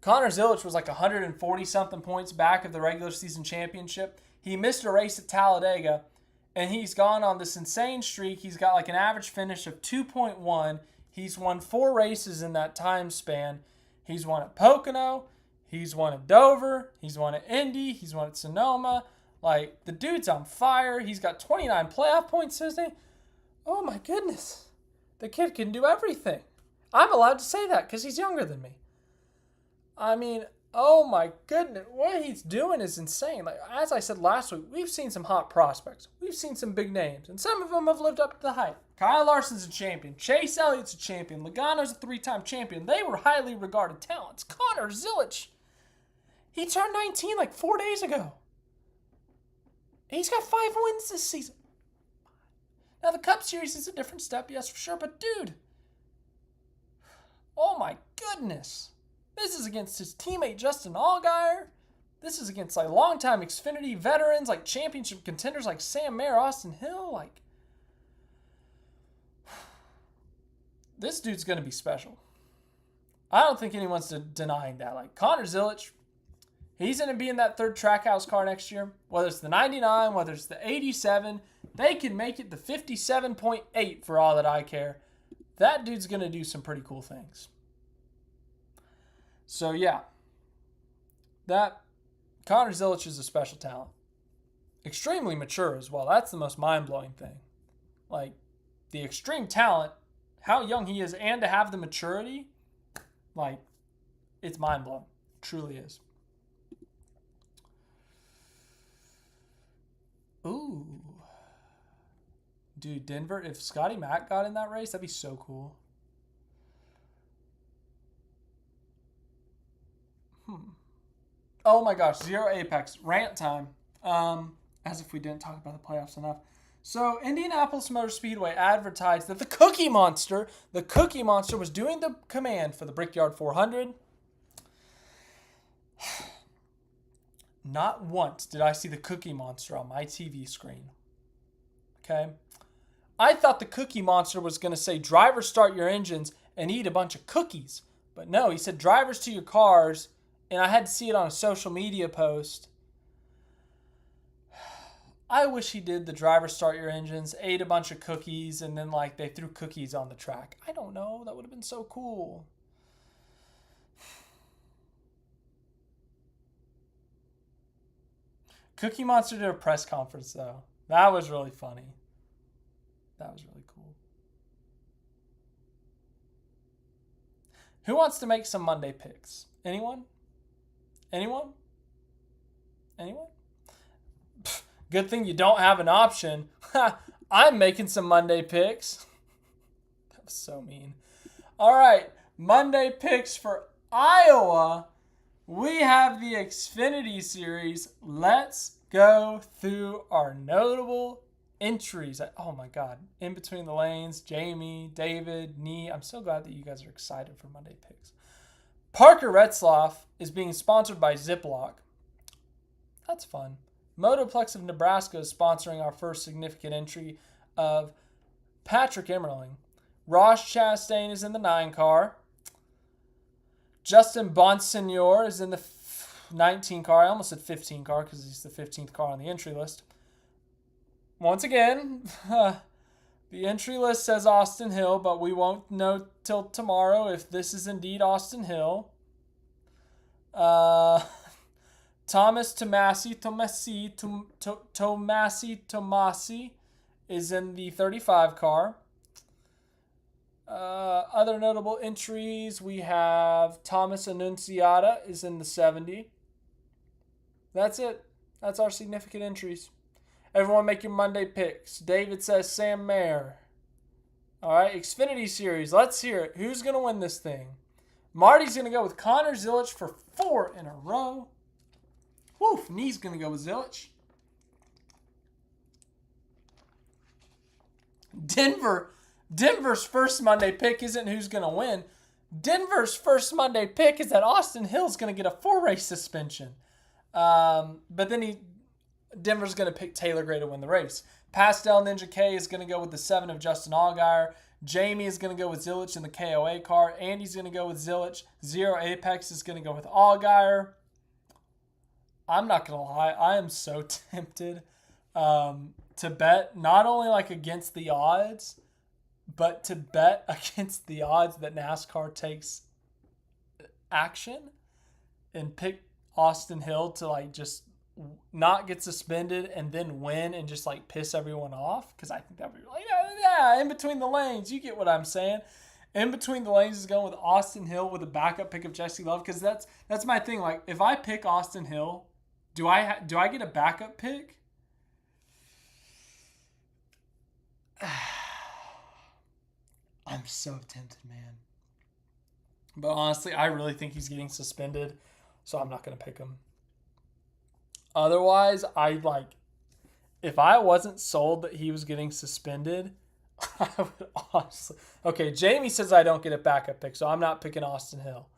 Connor Zilisch was like 140-something points back of the regular season championship. He missed a race at Talladega, and he's gone on this insane streak. He's got like an average finish of 2.1. He's won 4 races in that time span. He's won at Pocono. He's won at Dover. He's won at Indy. He's won at Sonoma. Like, the dude's on fire. He's got 29 playoff points, isn't he? Oh, my goodness. The kid can do everything. I'm allowed to say that because he's younger than me. I mean, oh, my goodness. What he's doing is insane. Like, as I said last week, we've seen some hot prospects. We've seen some big names, and some of them have lived up to the hype. Kyle Larson's a champion. Chase Elliott's a champion. Logano's a 3-time champion. They were highly regarded talents. Connor Zilisch, he turned 19 like 4 days ago. He's got 5 wins this season. Now, the Cup Series is a different step, yes, for sure. But, dude, oh, my goodness. This is against his teammate, Justin Allgaier. This is against, like, longtime Xfinity veterans, like, championship contenders like Sam Mayer, Austin Hill. Like, this dude's going to be special. I don't think anyone's denying that. Like, Connor Zilisch, he's going to be in that 3rd Trackhouse car next year. Whether it's the 99, whether it's the 87, they can make it the 57.8 for all that I care. That dude's going to do some pretty cool things. So, yeah. That Connor Zilisch is a special talent. Extremely mature as well. That's the most mind-blowing thing. Like, the extreme talent, how young he is, and to have the maturity, like, it's mind-blowing. It truly is. Ooh. Dude, Denver, if Scotty Mack got in that race, that'd be so cool. Oh my gosh, Zero Apex. Rant time. As if we didn't talk about the playoffs enough. So Indianapolis Motor Speedway advertised that the Cookie Monster was doing the command for the Brickyard 400. Not once did I see the Cookie Monster on my TV screen. Okay? I thought the Cookie Monster was going to say, drivers start your engines and eat a bunch of cookies. But no, he said, drivers to your cars, and I had to see it on a social media post. I wish he did the driver start your engines, ate a bunch of cookies, and then like they threw cookies on the track. I don't know. That would have been so cool. Cookie Monster did a press conference though. That was really funny. That was really cool. Who wants to make some Monday picks? Anyone? Anyone? Anyone? Good thing you don't have an option. I'm making some Monday picks. That was so mean. All right, Monday picks for Iowa. We have the Xfinity Series. Let's go through our notable entries. Oh my God. In between the lanes, Jamie, David, Nee. I'm so glad that you guys are excited for Monday picks. Parker Retzlaff is being sponsored by Ziploc. That's fun. Motoplex of Nebraska is sponsoring our first significant entry of Patrick Emmerling. Ross Chastain is in the 9 car. Justin Bonsignor is in the 19 car. I almost said 15 car because he's the 15th car on the entry list. Once again, the entry list says Austin Hill, but we won't know till tomorrow if this is indeed Austin Hill. Thomas Tomasi is in the 35 car. Other notable entries, we have Thomas Annunziata is in the 70. That's it. That's our significant entries. Everyone make your Monday picks. David says Sam Mayer. All right, Xfinity Series. Let's hear it. Who's going to win this thing? Marty's going to go with Connor Zilisch for 4 in a row. Woof, Knee's going to go with Zilisch. Denver's first Monday pick isn't who's going to win. Denver's first Monday pick is that Austin Hill's going to get a 4-race suspension. But then Denver's going to pick Taylor Gray to win the race. Pastel Ninja K is going to go with the 7 of Justin Allgaier. Jamie is going to go with Zilisch in the KOA car. Andy's going to go with Zilisch. Zero Apex is going to go with Allgaier. I'm not going to lie. I am so tempted to bet not only like against the odds, but to bet against the odds that NASCAR takes action and pick Austin Hill to like just not get suspended and then win and just like piss everyone off. Because I think that would be like, yeah, in between the lanes. You get what I'm saying. In between the lanes is going with Austin Hill with a backup pick of Jesse Love. Because that's my thing. Like if I pick Austin Hill, do I get a backup pick? I'm so tempted, man. But honestly, I really think he's getting suspended, so I'm not going to pick him. Otherwise, if I wasn't sold that he was getting suspended, I would honestly. Okay, Jamie says I don't get a backup pick, so I'm not picking Austin Hill.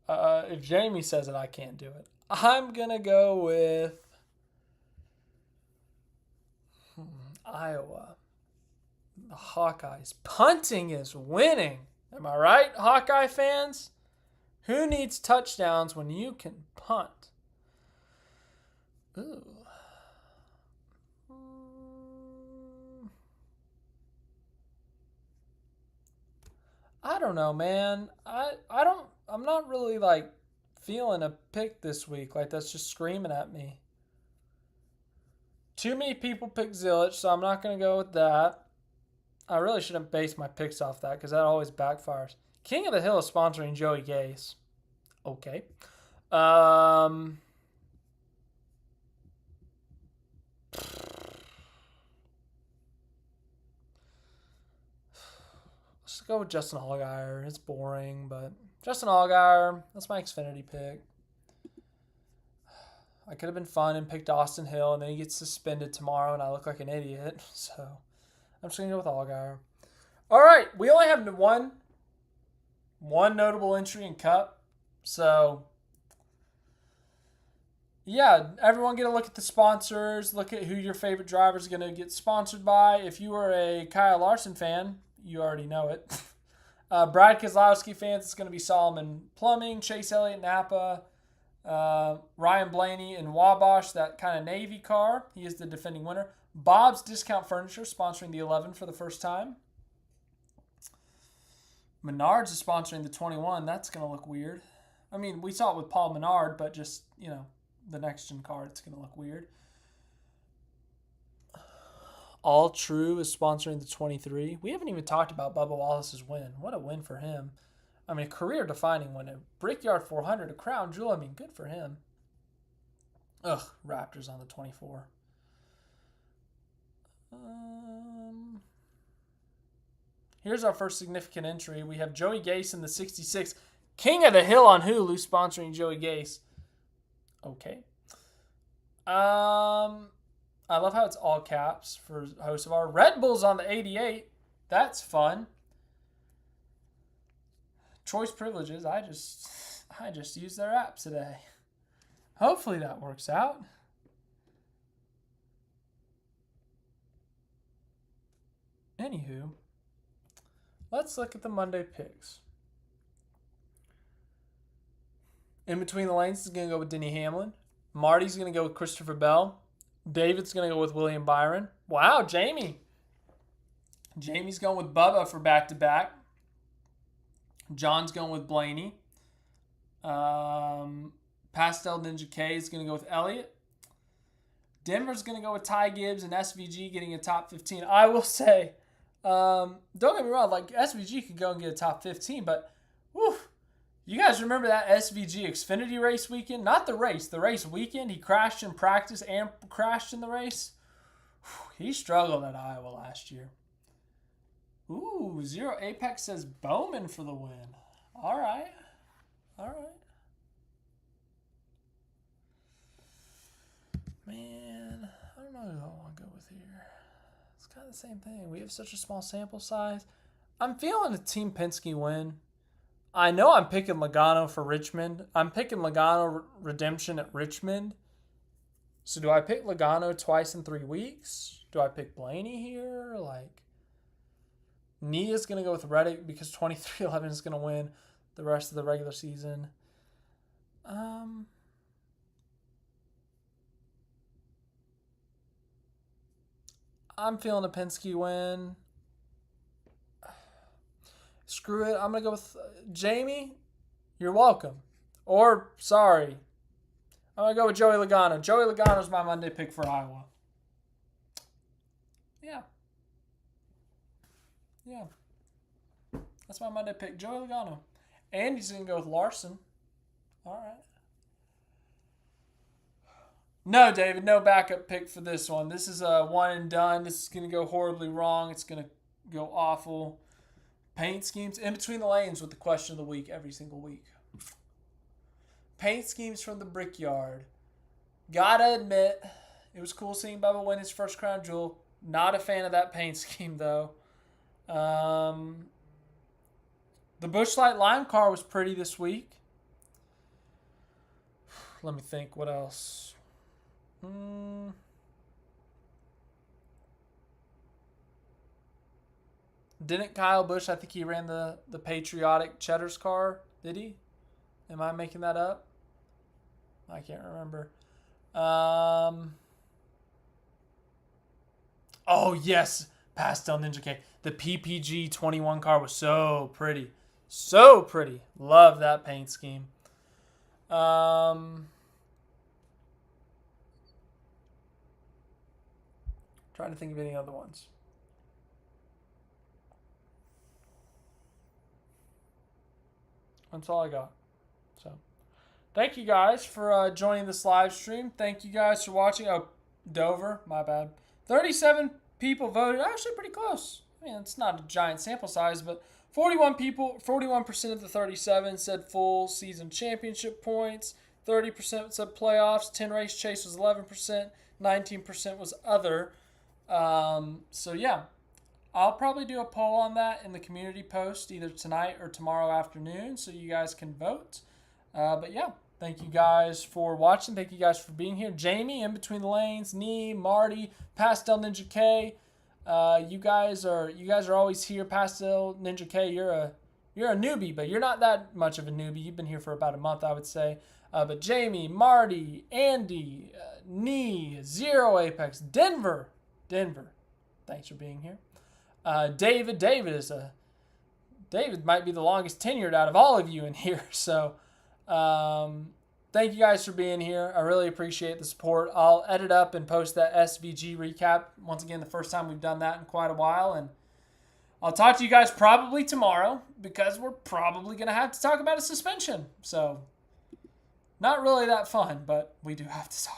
If Jamie says it, I can't do it. I'm going to go with Iowa. The Hawkeyes. Punting is winning. Am I right, Hawkeye fans? Who needs touchdowns when you can punt? Ooh. I don't know, man. I'm not really like feeling a pick this week. Like that's just screaming at me. Too many people pick Zilisch, so I'm not going to go with that. I really shouldn't base my picks off that because that always backfires. King of the Hill is sponsoring Joey Gase. Okay. Let's go with Justin Allgaier. It's boring, but Justin Allgaier, that's my Xfinity pick. I could have been fun and picked Austin Hill, and then he gets suspended tomorrow, and I look like an idiot. So I'm just going to go with Allgaier. All right, we only have one notable entry in Cup. So, yeah, everyone get a look at the sponsors. Look at who your favorite driver is going to get sponsored by. If you are a Kyle Larson fan, you already know it. Brad Keselowski fans, it's going to be Solomon Plumbing, Chase Elliott Napa, Ryan Blaney in Wabash, that kind of Navy car. He is the defending winner. Bob's Discount Furniture sponsoring the 11 for the first time. Menards is sponsoring the 21. That's going to look weird. I mean, we saw it with Paul Menard, but just, the next-gen car, it's going to look weird. All True is sponsoring the 23. We haven't even talked about Bubba Wallace's win. What a win for him. I mean, a career-defining win. A Brickyard 400, a crown jewel. I mean, good for him. Ugh, Raptors on the 24. Here's our first significant entry. We have Joey Gase in the 66. King of the Hill on Hulu sponsoring Joey Gase. Okay. I love how it's all caps for host of our Red Bulls on the 88. That's fun. Choice privileges. I just used their app today. Hopefully that works out. Anywho, let's look at the Monday picks. In between the lanes is going to go with Denny Hamlin. Marty's going to go with Christopher Bell. David's going to go with William Byron. Wow, Jamie. Jamie's going with Bubba for back-to-back. John's going with Blaney. Pastel Ninja K is going to go with Elliott. Denver's going to go with Ty Gibbs and SVG getting a top 15. I will say, don't get me wrong, like SVG could go and get a top 15, but whew, you guys remember that SVG Xfinity race weekend? Not the race weekend. He crashed in practice and crashed in the race. Whew, he struggled at Iowa last year. Ooh, Zero Apex says Bowman for the win. All right. Man, I don't know who I want to go with here. It's kind of the same thing. We have such a small sample size. I'm feeling a Team Penske win. I know I'm picking Logano for Richmond. I'm picking Logano redemption at Richmond. So do I pick Logano twice in 3 weeks? Do I pick Blaney here? Nia's going to go with Reddick because 2311 is going to win the rest of the regular season. I'm feeling a Penske win. Screw it. I'm going to go with Jamie. You're welcome. Or, sorry. I'm going to go with Joey Logano. Joey Logano's my Monday pick for Iowa. Yeah. That's my Monday pick. Joey Logano. Andy's going to go with Larson. All right. No, David. No backup pick for this one. This is a one and done. This is going to go horribly wrong. It's going to go awful. Paint schemes in between the lanes with the question of the week every single week. Paint schemes from the Brickyard. Gotta admit, it was cool seeing Bubba win his first crown jewel. Not a fan of that paint scheme, though. The Busch Light Lime car was pretty this week. Let me think. What else? Didn't Kyle Busch, I think he ran the patriotic Cheddar's car, did he? Am I making that up? I can't remember. Oh, yes. Pastel Ninja K. The PPG 21 car was so pretty. So pretty. Love that paint scheme. Trying to think of any other ones. That's all I got. So, thank you guys for joining this live stream. Thank you guys for watching. Oh, Dover, my bad. 37 people voted. Actually, pretty close. I mean, it's not a giant sample size, but 41% of the 37 said full season championship points. 30% said playoffs. 10 race chase was 11%. 19% was other. So yeah, I'll probably do a poll on that in the community post either tonight or tomorrow afternoon so you guys can vote. But yeah, thank you guys for watching. Thank you guys for being here. Jamie, In Between the Lanes, Nee, Marty, Pastel Ninja K. You guys are always here. Pastel Ninja K, you're a newbie, but you're not that much of a newbie. You've been here for about a month, I would say. But Jamie, Marty, Andy, Nee, Zero Apex, Denver. Thanks for being here. David might be the longest tenured out of all of you in here. So thank you guys for being here. I really appreciate the support. I'll edit up and post that SVG recap. Once again, the first time we've done that in quite a while. And I'll talk to you guys probably tomorrow because we're probably going to have to talk about a suspension. So not really that fun, but we do have to talk